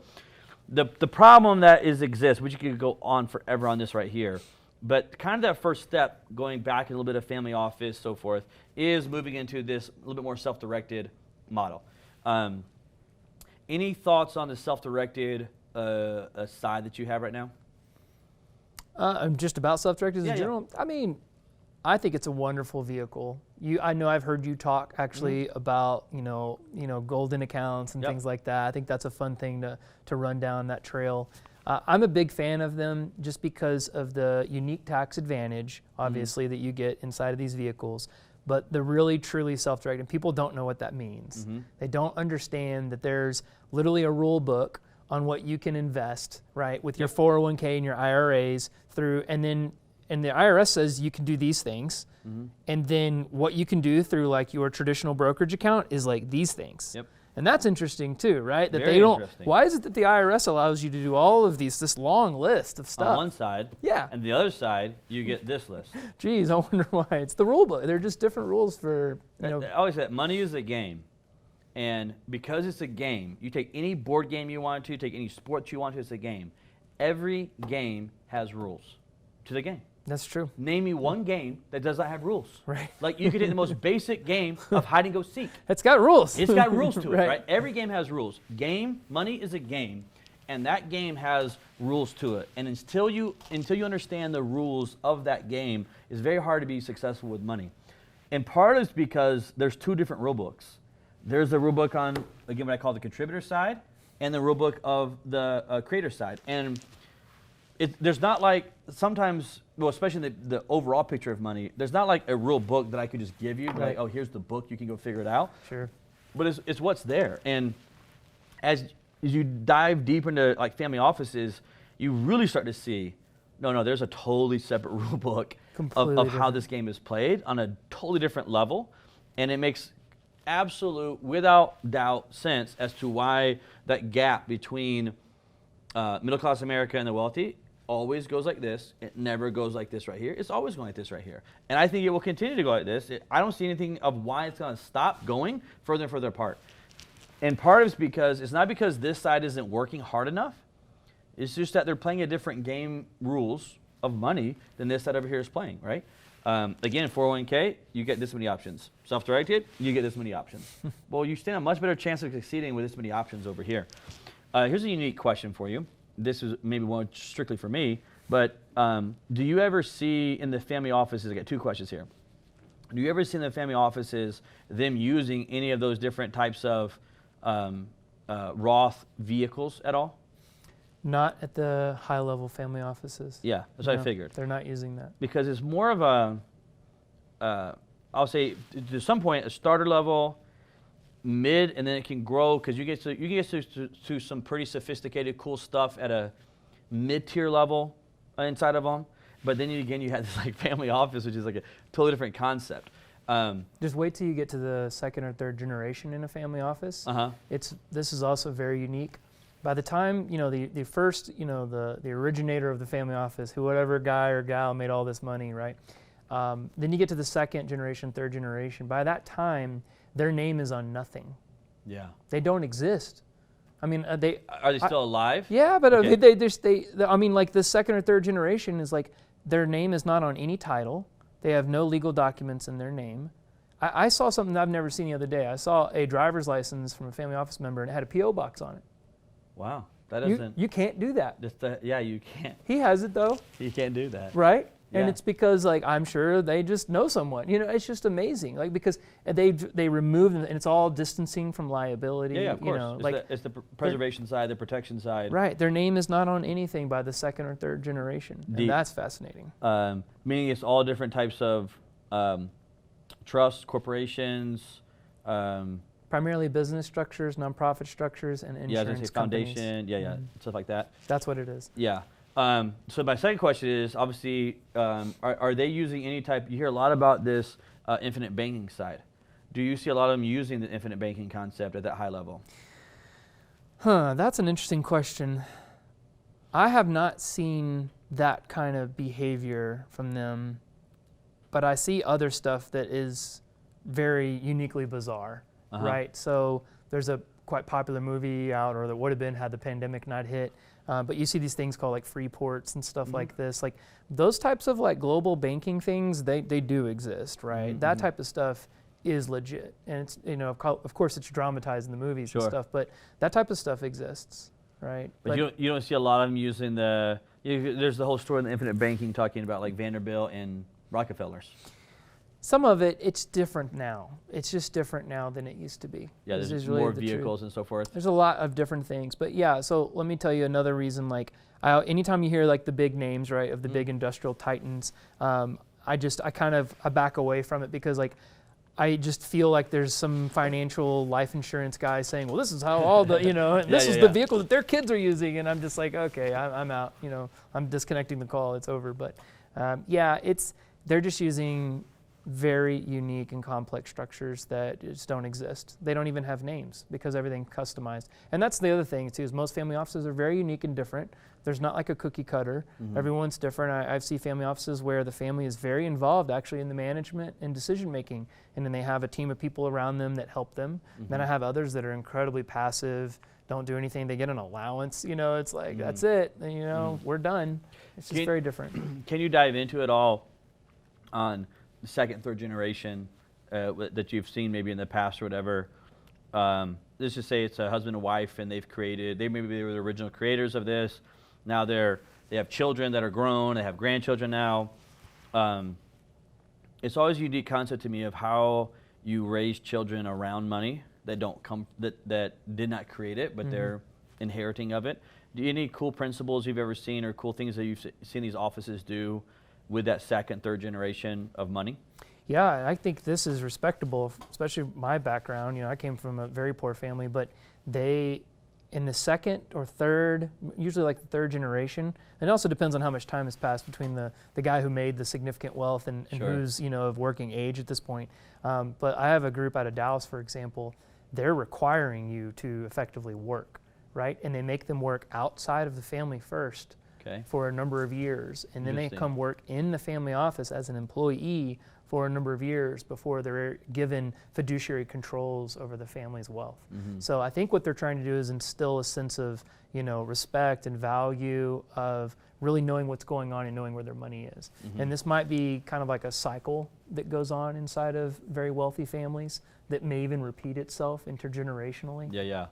The problem that exists, which you could go on forever on this right here, but kind of that first step, going back a little bit of family office, so forth, is moving into this a little bit more self-directed model. Any thoughts on the self-directed side that you have right now? Just about self-directed Yeah, in general. I mean, I think it's a wonderful vehicle. I know I've heard you talk actually about golden accounts and things like that. I think that's a fun thing to run down that trail. I'm a big fan of them just because of the unique tax advantage, obviously, that you get inside of these vehicles. But the really, truly self-directed, people don't know what that means. They don't understand that there's literally a rule book on what you can invest, right, with your 401k and your IRAs through, and the IRS says you can do these things, and then what you can do through like your traditional brokerage account is like these things. And that's interesting too, right? That Very they don't. interesting. Why is it that the IRS allows you to do all of this long list of stuff? On one side, Yeah. and the other side, you get this list. Geez, I wonder why. It's the rule book. They're just different rules for I always say money is a game, and because it's a game, you take any board game you want to, take any sport you want to, it's a game. Every game has rules to the game. That's true. Name me one game that does not have rules. Right. Like you could take the most basic game of hide and go seek. It's got rules. It's got rules to it, Right. right? Every game has rules. Money is a game, and that game has rules to it. And until you understand the rules of that game, it's very hard to be successful with money. And part of it's because there's two different rule books. There's the rule book on, again, what I call the contributor side, and the rule book of the creator side. And there's not like sometimes, well, especially the overall picture of money, there's not like a real book that I could just give you, like, oh, here's the book, you can go figure it out. Sure. But it's what's there. And as you dive deeper into like family offices, you really start to see, no, there's a totally separate rule book of how this game is played on a totally different level. And it makes absolute, without doubt, sense as to why that gap between middle-class America and the wealthy always goes like this. It never goes like this right here. It's always going like this right here. And I think it will continue to go like this. I don't see anything of why it's going to stop going further and further apart. And part of it's because, it's not because this side isn't working hard enough. It's just that they're playing a different game rules of money than this side over here is playing, right? Again, 401k, you get this many options. Self-directed, you get this many options. Well, you stand a much better chance of succeeding with this many options over here. Here's a unique question for you. This is maybe one strictly for me, but do you ever see in the family offices, I got two questions here. Do you ever see in the family offices them using any of those different types of Roth vehicles at all? Not at the high-level family offices. Yeah, that's what I figured. They're not using that. Because it's more of a, I'll say to some point, a starter level, mid, and then it can grow because you get to some pretty sophisticated, cool stuff at a mid-tier level inside of them. But then you have this like family office, which is like a totally different concept. Just wait till you get to the second or third generation in a family office. This is also very unique. By the time the first the originator of the family office, whoever guy or gal made all this money, right? Then you get to the second generation, third generation. By that time, their name is on nothing. Yeah. They don't exist. I mean, are they still alive? Yeah, but okay. I mean, like the second or third generation is like their name is not on any title. They have no legal documents in their name. I saw something that I've never seen the other day. I saw a driver's license from a family office member, and it had a P.O. box on it. Wow, that isn't. You can't do that. Yeah, you can't. He has it though. You can't do that. Right. Yeah. And it's because, like, I'm sure they just know someone. It's just amazing. Like, because they remove them, and it's all distancing from liability. Yeah, of course. It's the preservation side, the protection side. Right. Their name is not on anything by the second or third generation, and that's fascinating. Meaning it's all different types of trusts, corporations. Primarily business structures, nonprofit structures, and insurance companies. Foundation, stuff like that. That's what it is. Yeah. So my second question is, obviously, are they using any type, you hear a lot about this infinite banking side. Do you see a lot of them using the infinite banking concept at that high level? That's an interesting question. I have not seen that kind of behavior from them, but I see other stuff that is very uniquely bizarre, right? So there's a quite popular movie out, or that would have been had the pandemic not hit. But you see these things called like free ports and stuff like this. Like those types of like global banking things, they do exist, right? That type of stuff is legit. And it's, of course it's dramatized in the movies and stuff, but that type of stuff exists, right? But you don't see a lot of them using there's the whole story in the infinite banking talking about like Vanderbilt and Rockefellers. Some of it, it's different now. It's just different now than it used to be. Yeah, there's really more vehicles and so forth. There's a lot of different things. But yeah, so let me tell you another reason. Like, anytime you hear like the big names, right, of the big industrial titans, I back away from it because like, I just feel like there's some financial life insurance guy saying, well, this is how all the, this is the vehicle that their kids are using. And I'm just like, okay, I'm out, I'm disconnecting the call, it's over. But they're just using very unique and complex structures that just don't exist. They don't even have names because everything's customized. And that's the other thing too, is most family offices are very unique and different. There's not like a cookie cutter. Everyone's different. I've seen family offices where the family is very involved actually in the management and decision making, and then they have a team of people around them that help them. Then I have others that are incredibly passive, don't do anything. They get an allowance. It's like, that's it. We're done. It's just very different. Can you dive into it all on the second, third generation that you've seen maybe in the past or whatever? Let's just say it's a husband and wife, and maybe they were the original creators of this. Now they have children that are grown. They have grandchildren now. It's always a unique concept to me of how you raise children around money that did not create it, but they're inheriting of it. Do you any cool principles you've ever seen or cool things that you've seen these offices do with that second, third generation of money? Yeah, I think this is respectable, especially my background. I came from a very poor family, but they, in the second or third, usually like the third generation, and it also depends on how much time has passed between the guy who made the significant wealth and who's, of working age at this point. But I have a group out of Dallas, for example, they're requiring you to effectively work, right? And they make them work outside of the family first. Okay. For a number of years, and then they come work in the family office as an employee for a number of years before they're given fiduciary controls over the family's wealth. So I think what they're trying to do is instill a sense of, respect and value of really knowing what's going on and knowing where their money is. And this might be kind of like a cycle that goes on inside of very wealthy families that may even repeat itself intergenerationally. Yeah,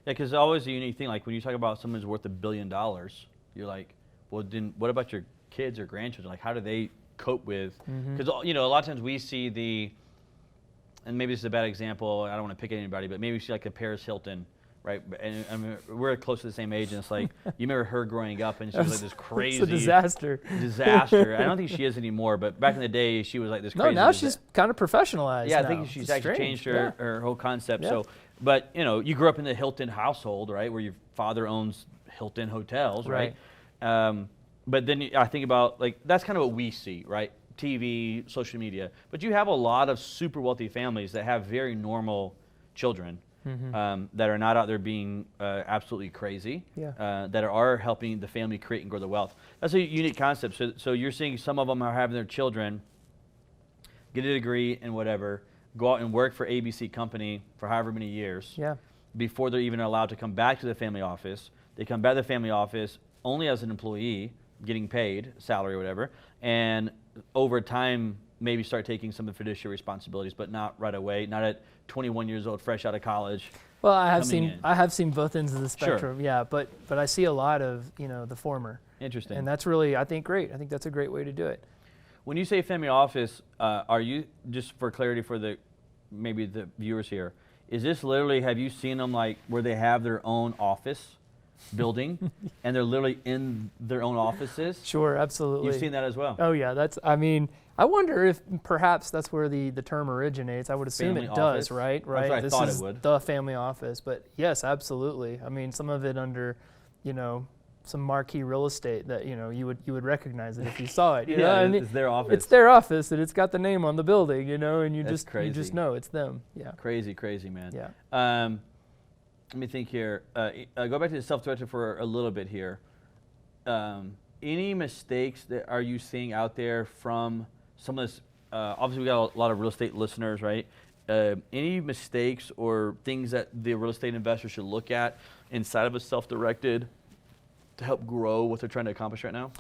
because it's always a unique thing. Like when you talk about someone's worth $1 billion, you're like, well, then what about your kids or grandchildren? Like, how do they cope with? Because a lot of times we see and maybe this is a bad example. I don't want to pick at anybody, but maybe we see like a Paris Hilton, right? And I mean, we're close to the same age, and it's like you remember her growing up, and she was like this crazy it's a disaster. I don't think she is anymore, but back in the day, she was like this crazy. No, now she's kind of professionalized. Yeah, now. I think she's actually changed her whole concept. Yeah. So, but you grew up in the Hilton household, right, where your father owns Hilton hotels, right? But then I think about, like, that's kind of what we see, right? TV, social media. But you have a lot of super wealthy families that have very normal children that are not out there being absolutely crazy, that are helping the family create and grow the wealth. That's a unique concept. So you're seeing some of them are having their children get a degree and whatever, go out and work for ABC company for however many years before they're even allowed to come back to the family office. They come back to the family office only as an employee, getting paid, salary or whatever, and over time maybe start taking some of the fiduciary responsibilities, but not right away, not at 21 years old, fresh out of college. Well, I have seen both ends of the spectrum, but I see a lot of the former. Interesting. And that's really, I think, great. I think that's a great way to do it. When you say family office, are you, just for clarity for maybe the viewers here, is this literally, have you seen them like where they have their own office building and they're literally in their own offices? Sure, absolutely. You've seen that as well? Oh yeah, I wonder if perhaps that's where the term originates. I would assume family it office. does, right? That's what I thought it would. The family office, but yes, absolutely. I mean, some of it under, some marquee real estate that you would recognize it if you saw it. It's their office. It's their office, and it's got the name on the building, and you That's crazy. you just know it's them. Yeah. Crazy, man. Yeah. Let me think here. Go back to the self-directed for a little bit here. Any mistakes that are you seeing out there from some of this? Obviously, we got a lot of real estate listeners, right? any mistakes or things that the real estate investor should look at inside of a self-directed to help grow what they're trying to accomplish right now?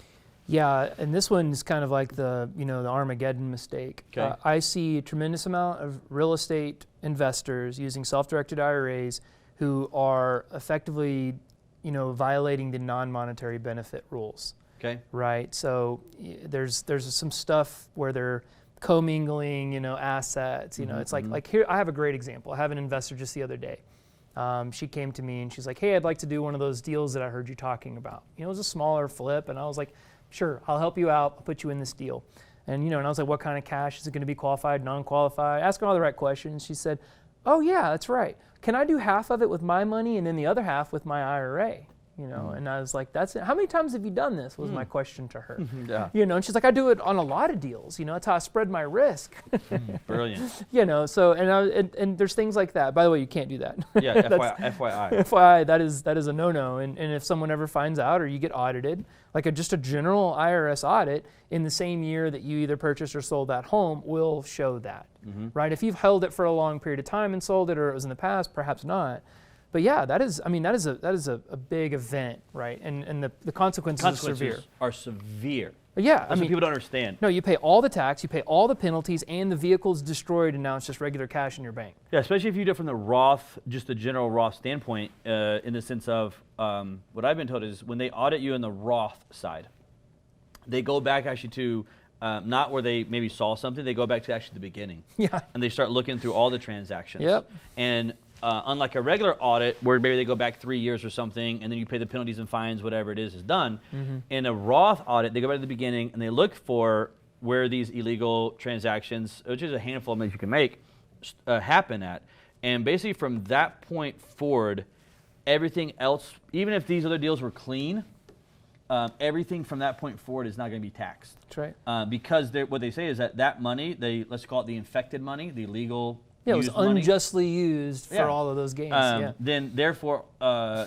Yeah, and this one's kind of like the Armageddon mistake. Okay. I see a tremendous amount of real estate investors using self-directed IRAs who are effectively, violating the non-monetary benefit rules. Okay. Right. So there's some stuff where they're commingling, assets. It's like here. I have a great example. I have an investor just the other day. She came to me and she's like, "Hey, I'd like to do one of those deals that I heard you talking about. It was a smaller flip." And I was like, "Sure, I'll help you out. I'll put you in this deal." And and I was like, "What kind of cash is it going to be? Qualified, non-qualified?" Asking all the right questions. She said, "Oh yeah, that's right. Can I do half of it with my money and then the other half with my IRA?" And I was like, "That's it. How many times have you done this?" was my question to her. Yeah. And she's like, "I do it on a lot of deals. That's how I spread my risk." Brilliant. So and there's things like that. By the way, you can't do that. Yeah, FYI. FYI, that is a no-no. And if someone ever finds out or you get audited, like just a general IRS audit in the same year that you either purchased or sold that home will show that, right? If you've held it for a long period of time and sold it, or it was in the past, perhaps not. But yeah, that is a big event, right? And the consequences are severe. But yeah, That's what people don't understand. No, you pay all the tax, you pay all the penalties, and the vehicle's destroyed, and now it's just regular cash in your bank. Yeah, especially if you do it from the Roth, just the general Roth standpoint, in the sense of what I've been told is when they audit you in the Roth side, they go back actually to not where they maybe saw something, they go back to actually the beginning. Yeah. And they start looking through all the transactions. Yep. And unlike a regular audit where maybe they go back 3 years or something and then you pay the penalties and fines, whatever it is done. In a Roth audit, they go back to the beginning and they look for where these illegal transactions, which is a handful of them you can make, happen at. And basically from that point forward, everything else, even if these other deals were clean, everything from that point forward is not going to be taxed. That's right. Because what they say is that money, let's call it the infected money, the illegal it was money, unjustly used for all of those gains. Then therefore,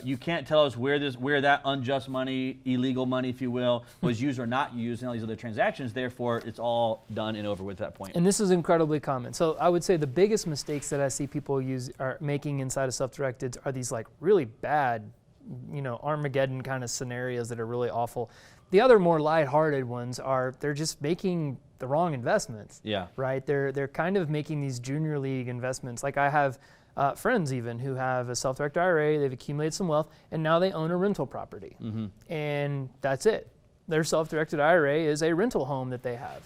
you can't tell us where that unjust money, illegal money, if you will, was used or not used in all these other transactions. Therefore, it's all done and over with at that point. And this is incredibly common. So I would say the biggest mistakes that I see people are making inside of self-directed are these like really bad, Armageddon kind of scenarios that are really awful. The other more lighthearted ones are they're just making the wrong investments. Yeah. Right? They're kind of making these junior league investments. Like I have friends even who have a self-directed IRA, they've accumulated some wealth, and now they own a rental property. And that's it. Their self-directed IRA is a rental home that they have.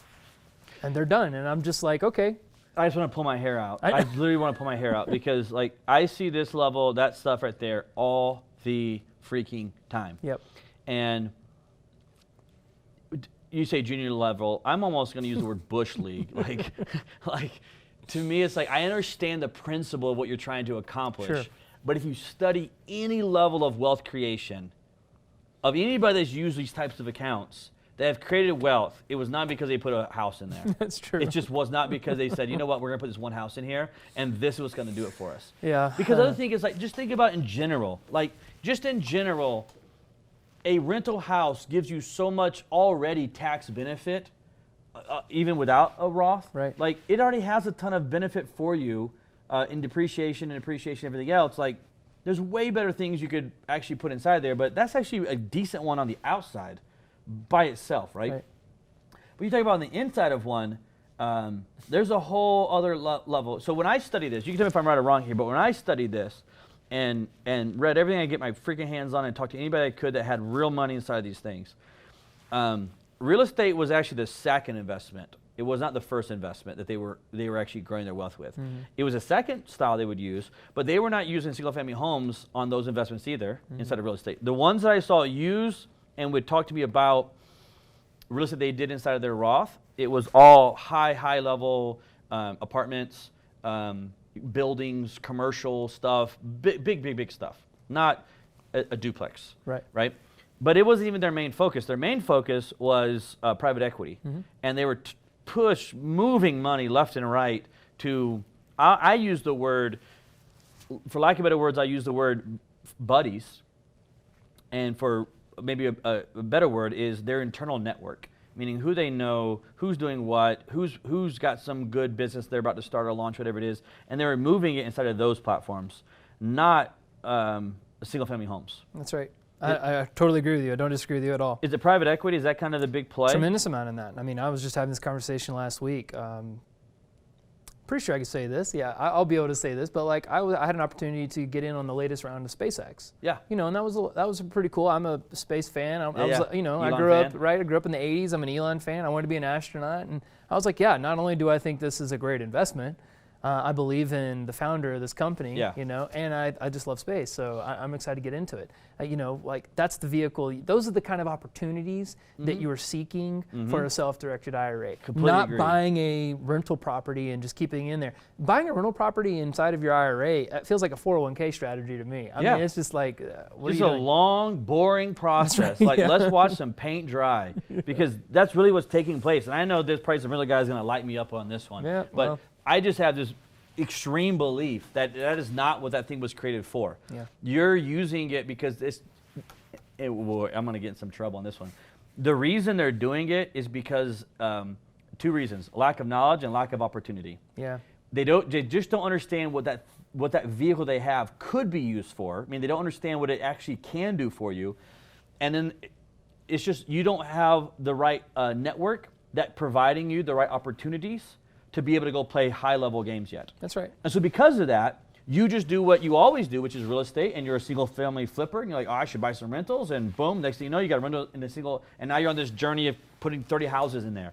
And they're done. And I'm just like, okay. I just want to pull my hair out. I literally want to pull my hair out because like I see this level, that stuff right there all the freaking time. Yep. And you say junior level, I'm almost going to use the word bush league. Like to me, it's like I understand the principle of what you're trying to accomplish. Sure. But if you study any level of wealth creation, of anybody that's used these types of accounts that have created wealth, it was not because they put a house in there. That's true. It just was not because they said, you know what, we're going to put this one house in here, and this is what's going to do it for us. Yeah. Because the other thing is, like, just think about in general. Like, just in general, a rental house gives you so much already tax benefit, even without a Roth. Right. Like, it already has a ton of benefit for you in depreciation and appreciation and everything else. Like, there's way better things you could actually put inside there, but that's actually a decent one on the outside by itself, right? But you talk about on the inside of one, there's a whole other level. So when I study this, you can tell me if I'm right or wrong here, but when I studied this and read everything I get my freaking hands on and talked to anybody I could that had real money inside these things, real estate was actually the second investment. It was not the first investment that they were actually growing their wealth with. It was a second style they would use, but they were not using single-family homes on those investments either inside of real estate. The ones that I saw use and would talk to me about real estate they did inside of their Roth, it was all high level apartments, buildings, commercial stuff, big stuff, not a duplex. Right. But it wasn't even their main focus. Their main focus was private equity, and they were moving money left and right to. I use the word, for lack of better words, I use the word buddies, and for maybe a better word is their internal network, meaning who they know, who's doing what, who's got some good business they're about to start or launch, whatever it is, and they're moving it inside of those platforms, not single-family homes. That's right. I totally agree with you. I don't disagree with you at all. Is it private equity? Is that kind of the big play? Tremendous amount in that. I mean, I was just having this conversation last week. Pretty sure I could say this. Yeah, I'll be able to say this. But like, I had an opportunity to get in on the latest round of SpaceX. Yeah. You know, and that was pretty cool. I'm a space fan. I was, you know, Elon I grew up fan. right. I grew up in the '80s. I'm an Elon fan. I wanted to be an astronaut, and I was like, yeah. Not only do I think this is a great investment, I believe in the founder of this company. Yeah. You know, and I just love space, so I'm excited to get into it. You know, like that's the vehicle. Those are the kind of opportunities that you are seeking for a self-directed IRA. Completely Not agree. buying a rental property and just keeping it in there. Buying a rental property inside of your IRA, it feels like a 401k strategy to me. I mean, it's just like, what Just are you a doing? long, boring process. right, Like, yeah. let's watch some paint dry, because that's really what's taking place. And I know this price of rental guy is going to light me up on this one. Yeah, but well. I just have this extreme belief that that is not what that thing was created for. Yeah. You're using it because I'm going to get in some trouble on this one. The reason they're doing it is because two reasons: lack of knowledge and lack of opportunity. Yeah. They just don't understand what that vehicle they have could be used for. I mean, they don't understand what it actually can do for you. And then it's just you don't have the right network that providing you the right opportunities to be able to go play high-level games yet. That's right. And so because of that, you just do what you always do, which is real estate, and you're a single-family flipper, and you're like, oh, I should buy some rentals, and boom, next thing you know, you got a rental in a single, and now you're on this journey of putting 30 houses in there.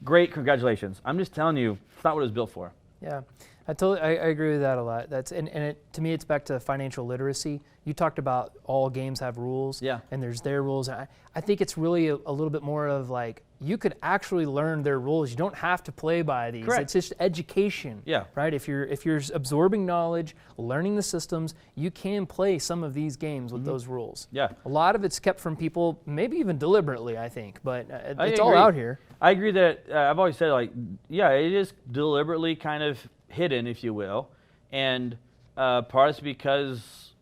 Great, congratulations. I'm just telling you, it's not what it was built for. Yeah, I agree with that a lot. To me, it's back to financial literacy. You talked about all games have rules, Yeah. and there's their rules. I think it's really a little bit more of like, you could actually learn their rules. You don't have to play by these. Correct. It's just education. Yeah. Right. If you're absorbing knowledge, learning the systems, you can play some of these games with those rules. Yeah. A lot of it's kept from people, maybe even deliberately, I think, but I it's all agree. out here. I agree that I've always said, like, yeah, it is deliberately kind of hidden, if you will, and part is because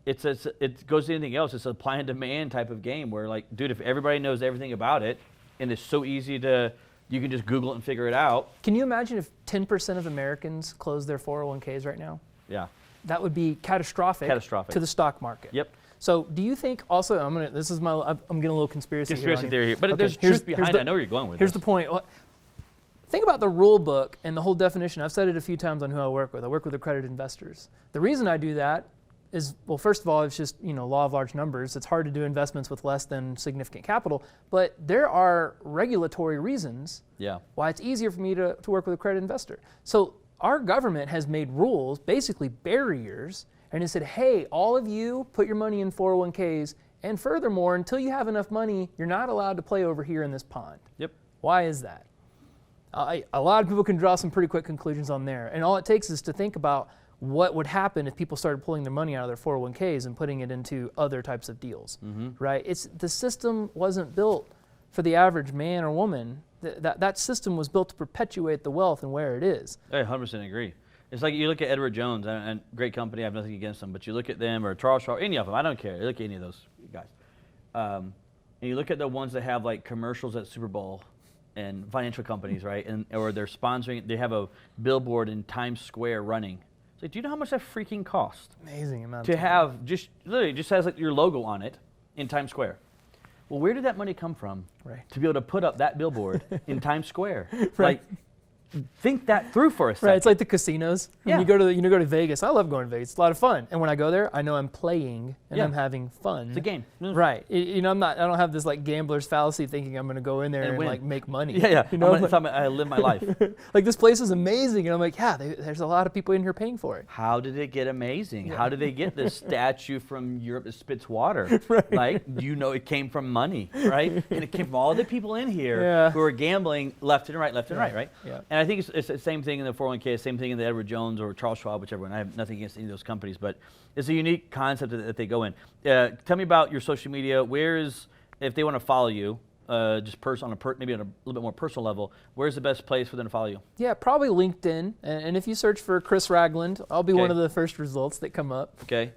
it goes to anything else. It's a supply and demand type of game where, like, dude, if everybody knows everything about it, and it's so easy you can just Google it and figure it out. Can you imagine if 10% of Americans close their 401ks right now? Yeah. That would be catastrophic. Catastrophic. To the stock market. Yep. So do you think also, I'm getting a little conspiracy Theory here, but Okay, there's truth behind it. I know where you're going with Here's this. the point. Think about the rule book and the whole definition. I've said it a few times on who I work with. I work with accredited investors. The reason I do that is, well, first of all, it's just, law of large numbers. It's hard to do investments with less than significant capital, but there are regulatory reasons why it's easier for me to work with a accredited investor. So our government has made rules, basically barriers, and it said, hey, all of you put your money in 401ks, and furthermore, until you have enough money, you're not allowed to play over here in this pond. Yep. Why is that? A lot of people can draw some pretty quick conclusions on there, and all it takes is to think about what would happen if people started pulling their money out of their 401ks and putting it into other types of deals, right? The system wasn't built for the average man or woman. That system was built to perpetuate the wealth and where it is. I 100% agree. It's like you look at Edward Jones, and great company, I have nothing against them, but you look at them, or Charles Schwab, any of them, I don't care. You look at any of those guys. And you look at the ones that have like commercials at Super Bowl and financial companies, right? Or they're sponsoring, they have a billboard in Times Square running. It's like, do you know how much that freaking cost? Amazing amount To of time. have literally just has like your logo on it in Times Square. Well, where did that money come from? Right. To be able to put up that billboard in Times Square? Like, think that through for a second. Right, it's like the casinos. When Yeah. you go to Vegas. I love going to Vegas. It's a lot of fun. And when I go there, I know I'm playing and Yeah. I'm having fun. It's a game. Right. I don't have this like gambler's fallacy thinking I'm going to go in there And and win. like make money. Yeah. You know, I live my life. like this place is amazing, and I'm like, yeah, there's a lot of people in here paying for it. How did it get amazing? How did they get this statue from Europe that spits water? Right. Like, it came from money, right? And it came from all the people in here who are gambling left and right, right? Yeah. And I think it's the same thing in the 401k, same thing in the Edward Jones or Charles Schwab, whichever one. I have nothing against any of those companies, but it's a unique concept that they go in. Tell me about your social media. If they want to follow you, just maybe on a little bit more personal level, where's the best place for them to follow you? Yeah, probably LinkedIn. And if you search for Chris Ragland, I'll be Okay. one of the first results that come up. Okay.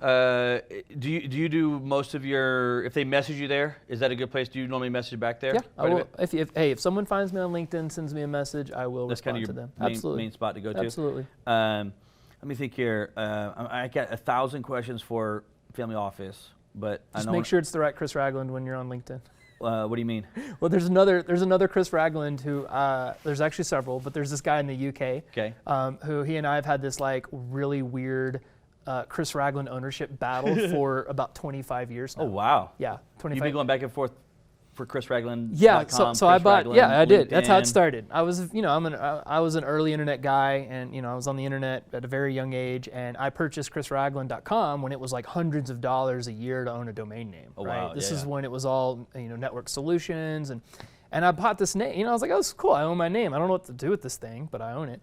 Do you do most of your, if they message you there, is that a good place? Do you normally message back there? Yeah, I will. If someone finds me on LinkedIn, sends me a message, I will That's respond kind of to your them. main spot to go to? Absolutely. Let me think here. I got 1,000 questions for family office, but Just I know. make sure it's the right Chris Ragland when you're on LinkedIn. What do you mean? Well, there's another Chris Ragland who there's actually several, but there's this guy in the UK. Okay. Who he and I have had this like really weird Chris Ragland ownership battle for about 25 years now. Oh wow. Yeah, 25. You've been going back and forth for Chris Ragland. Yeah, so I bought. Ragland, Yeah, I did. That's how it LinkedIn. started. I was, I was an early internet guy, and I was on the internet at a very young age, and I purchased chrisragland.com when it was like hundreds of dollars a year to own a domain name. Oh, right? wow. This Yeah, is yeah. when it was all network solutions, and I bought this name. I was like, oh, this is cool. I own my name. I don't know what to do with this thing, but I own it.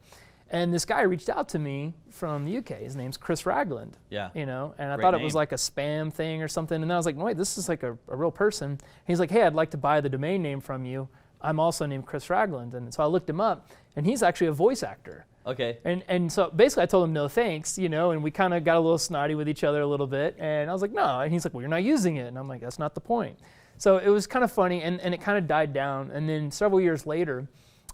And this guy reached out to me from the UK. His name's Chris Ragland. Yeah. And I Great thought it name. was like a spam thing or something. And then I was like, no, wait, this is like a real person. He's like, hey, I'd like to buy the domain name from you. I'm also named Chris Ragland. And so I looked him up, and he's actually a voice actor. Okay. And so basically I told him no thanks, and we kind of got a little snotty with each other a little bit. And I was like, no. And he's like, well, you're not using it. And I'm like, that's not the point. So it was kind of funny, and it kind of died down. And then several years later,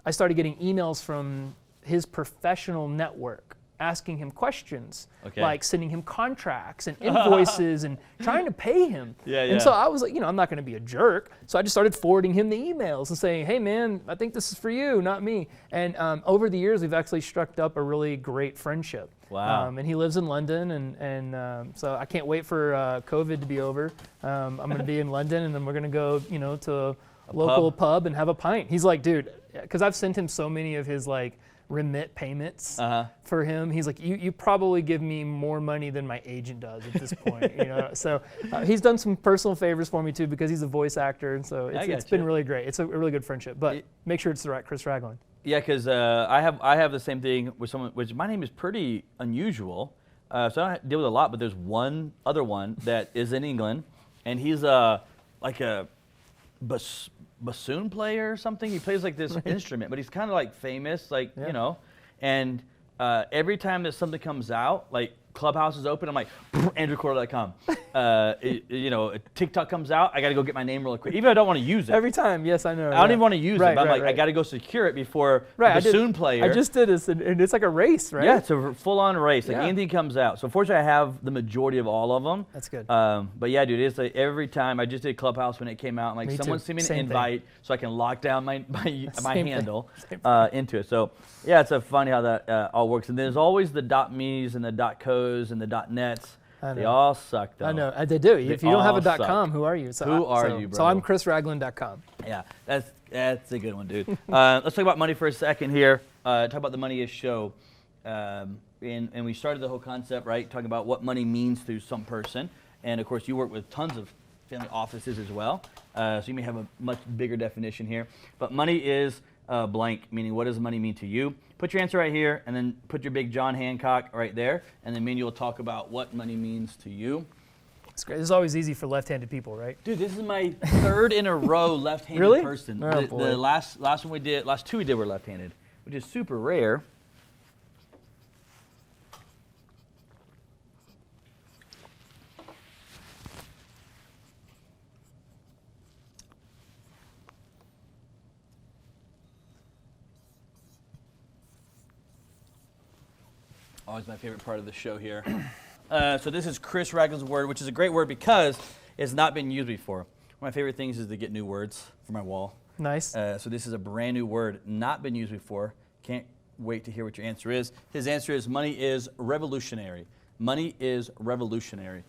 I started getting emails from his professional network asking him questions, Okay. like sending him contracts and invoices and trying to pay him. Yeah, And yeah. so I was like, I'm not going to be a jerk. So I just started forwarding him the emails and saying, hey, man, I think this is for you, not me. And over the years, we've actually struck up a really great friendship. Wow. And he lives in London, and so I can't wait for COVID to be over. I'm going to be in London, and then we're going to go, to a local pub and have a pint. He's like, dude, because I've sent him so many of his like remit payments for him. He's like, you probably give me more money than my agent does at this point. So he's done some personal favors for me too, because he's a voice actor, and so it's been really great. It's a really good friendship, but make sure it's the right Chris Ragland. Yeah, because I have the same thing with someone, which my name is pretty unusual, so I don't deal with a lot. But there's one other one that is in England, and he's like a bassoon player or something. He plays like this instrument, but he's kind of like famous, like and every time that something comes out, like Clubhouse is open, I'm like, AndrewCorder.com. TikTok comes out, I got to go get my name really quick, even if I don't want to use it. Every time, yes, I know. I don't even want to use it, but I'm like, I got to go secure it before the bassoon player. I just did this, and it's like a race, right? Yeah, it's a full-on race. Like Yeah. anything comes out. So fortunately, I have the majority of all of them. That's good. But yeah, dude, it's like every time. I just did Clubhouse when it came out. I'm like, Me someone too. send me an Same thing. invite so I can lock down my Same handle thing. into it. So yeah, it's funny how that all works. And there's always the .me's and the .co's and the .nets. I They know. all suck though. I know, they do. If you don't have all a suck. .com, who are you? So Who are you, So bro? I'm chrisragland.com. Yeah, that's a good one, dude. Let's talk about money for a second here. Talk about the Money Is show. And we started the whole concept, right, talking about what money means to some person. And of course, you work with tons of family offices as well. So you may have a much bigger definition here. But money is blank, meaning what does money mean to you? Put your answer right here, and then put your big John Hancock right there. And then me and you will talk about what money means to you. It's great. It's always easy for left-handed people, right? Dude, this is my third in a row left-handed Really? person. Oh, the boy. last two we did were left-handed, which is super rare. Always my favorite part of the show here. So this is Chris Ragland's word, which is a great word because it's not been used before. One of my favorite things is to get new words for my wall. Nice. So this is a brand new word, not been used before. Can't wait to hear what your answer is. His answer is money is revolutionary. Money is revolutionary.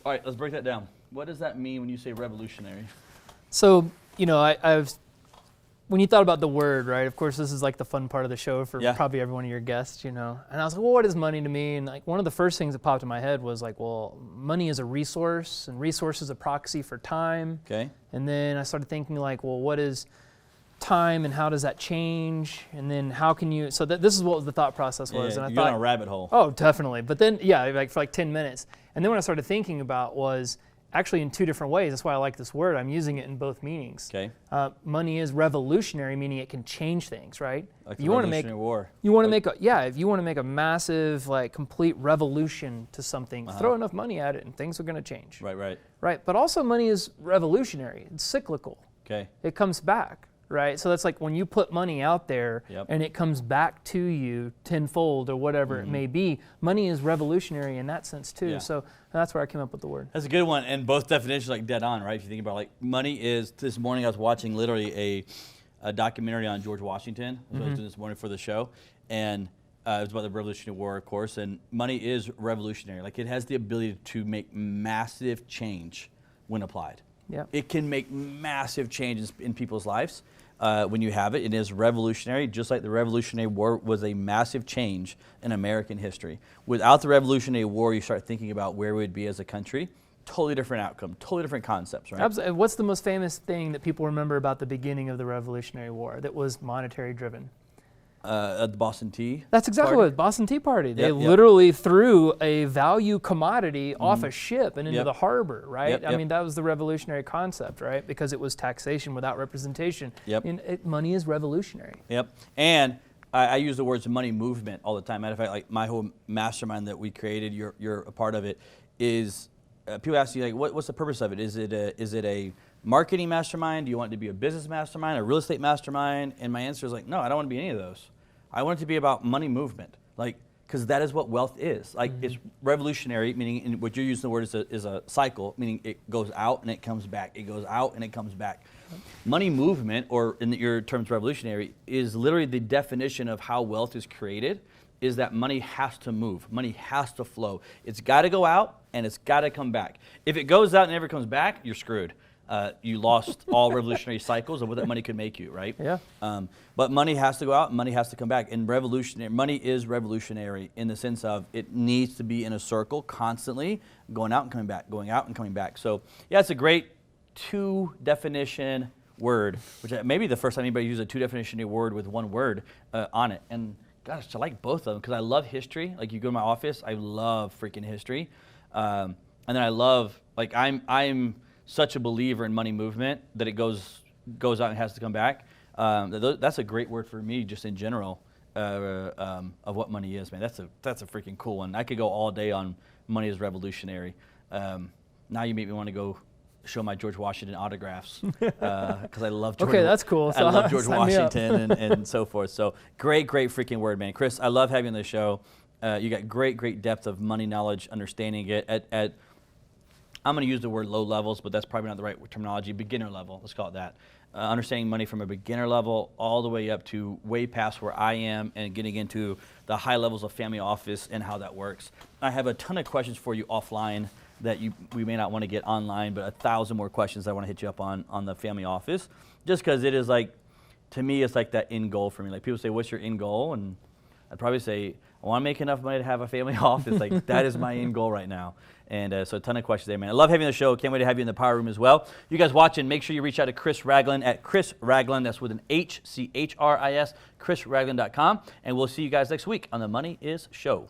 All right, let's break that down. What does that mean when you say revolutionary? So, I've when you thought about the word, right? Of course, this is like the fun part of the show for probably every one of your guests, And I was like, well, what is money to me? And like one of the first things that popped in my head was like, well, money is a resource, and resource is a proxy for time. Okay. And then I started thinking like, well, what is time and how does that change? And then how can you? So this is what the thought process was. Yeah, And I you're thought, on a rabbit hole. oh, definitely. But then, like for like 10 minutes. And then what I started thinking about was, actually in two different ways. That's why I like this word. I'm using it in both meanings. Okay. Money is revolutionary, meaning it can change things, right? Like If the Revolutionary War. You want to make if you want to make a massive, like, complete revolution to something, throw enough money at it and things are going to change. Right. Right. But also money is revolutionary. It's cyclical. Okay. It comes back, right? So that's like when you put money out there Yep. and it comes back to you tenfold or whatever it may be. Money is revolutionary in that sense too. Yeah. So that's where I came up with the word. That's a good one, and both definitions like dead on, right? If you think about, like, money is. This morning I was watching literally a documentary on George Washington. That's what I was doing this morning for the show, and it was about the Revolutionary War, of course. And money is revolutionary. Like, it has the ability to make massive change when applied. Yeah. It can make massive changes in people's lives when you have it. It is revolutionary, just like the Revolutionary War was a massive change in American history. Without the Revolutionary War, you start thinking about where we'd be as a country. Totally different outcome, totally different concepts, right? Absolutely. What's the most famous thing that people remember about the beginning of the Revolutionary War that was monetary driven? The Boston Tea. That's exactly Party? what it was, Boston Tea Party. They Yep. literally threw a value commodity off a ship and into Yep. the harbor, right? Yep, I yep. mean, that was the revolutionary concept, right? Because it was taxation without representation. Yep. And money is revolutionary. Yep. And I use the words money movement all the time. Matter of fact, like, my whole mastermind that we created, you're a part of it, is people ask you, like, what's the purpose of it? Is it a marketing mastermind? Do you want it to be a business mastermind, a real estate mastermind? And my answer is, like, no, I don't want to be any of those. I want it to be about money movement, like, because that is what wealth is. Like, it's revolutionary, meaning, and what you're using the word is a cycle, meaning it goes out and it comes back. It goes out and it comes back. Money movement, or in your terms revolutionary, is literally the definition of how wealth is created, is that money has to move. Money has to flow. It's got to go out and it's got to come back. If it goes out and never comes back, you're screwed. You lost all revolutionary cycles of what that money could make you, right? Yeah. But money has to go out and money has to come back. And money is revolutionary in the sense of it needs to be in a circle constantly, going out and coming back, going out and coming back. So yeah, it's a great two definition word, which maybe the first time anybody used a two definition word with one word on it. And gosh, I like both of them because I love history. Like, you go to my office, I love freaking history. And then I love, like, I'm such a believer in money movement that it goes out and has to come back. That's a great word for me, just in general, of what money is, man. That's a freaking cool one. I could go all day on money is revolutionary. Now you make me want to go show my George Washington autographs because I love George. Okay, that's cool. I love George Sign me up. Washington and so forth. So great freaking word, man. Chris, I love having you on the show. You got great depth of money knowledge, understanding it at I'm going to use the word low levels, but that's probably not the right terminology. Beginner level, let's call it that. Understanding money from a beginner level all the way up to way past where I am and getting into the high levels of family office and how that works. I have a ton of questions for you offline that we may not want to get online, but 1,000 more questions I want to hit you up on the family office, just because it is, like, to me, it's like that end goal for me. Like, people say, what's your end goal? And I'd probably say, I want to make enough money to have a family office. Like, that is my end goal right now. And so a ton of questions there, man. I love having the show. Can't wait to have you in the power room as well. You guys watching, make sure you reach out to Chris Ragland at Chris Ragland. That's with an H, C-H-R-I-S, ChrisRagland.com. And we'll see you guys next week on the Money Is Show.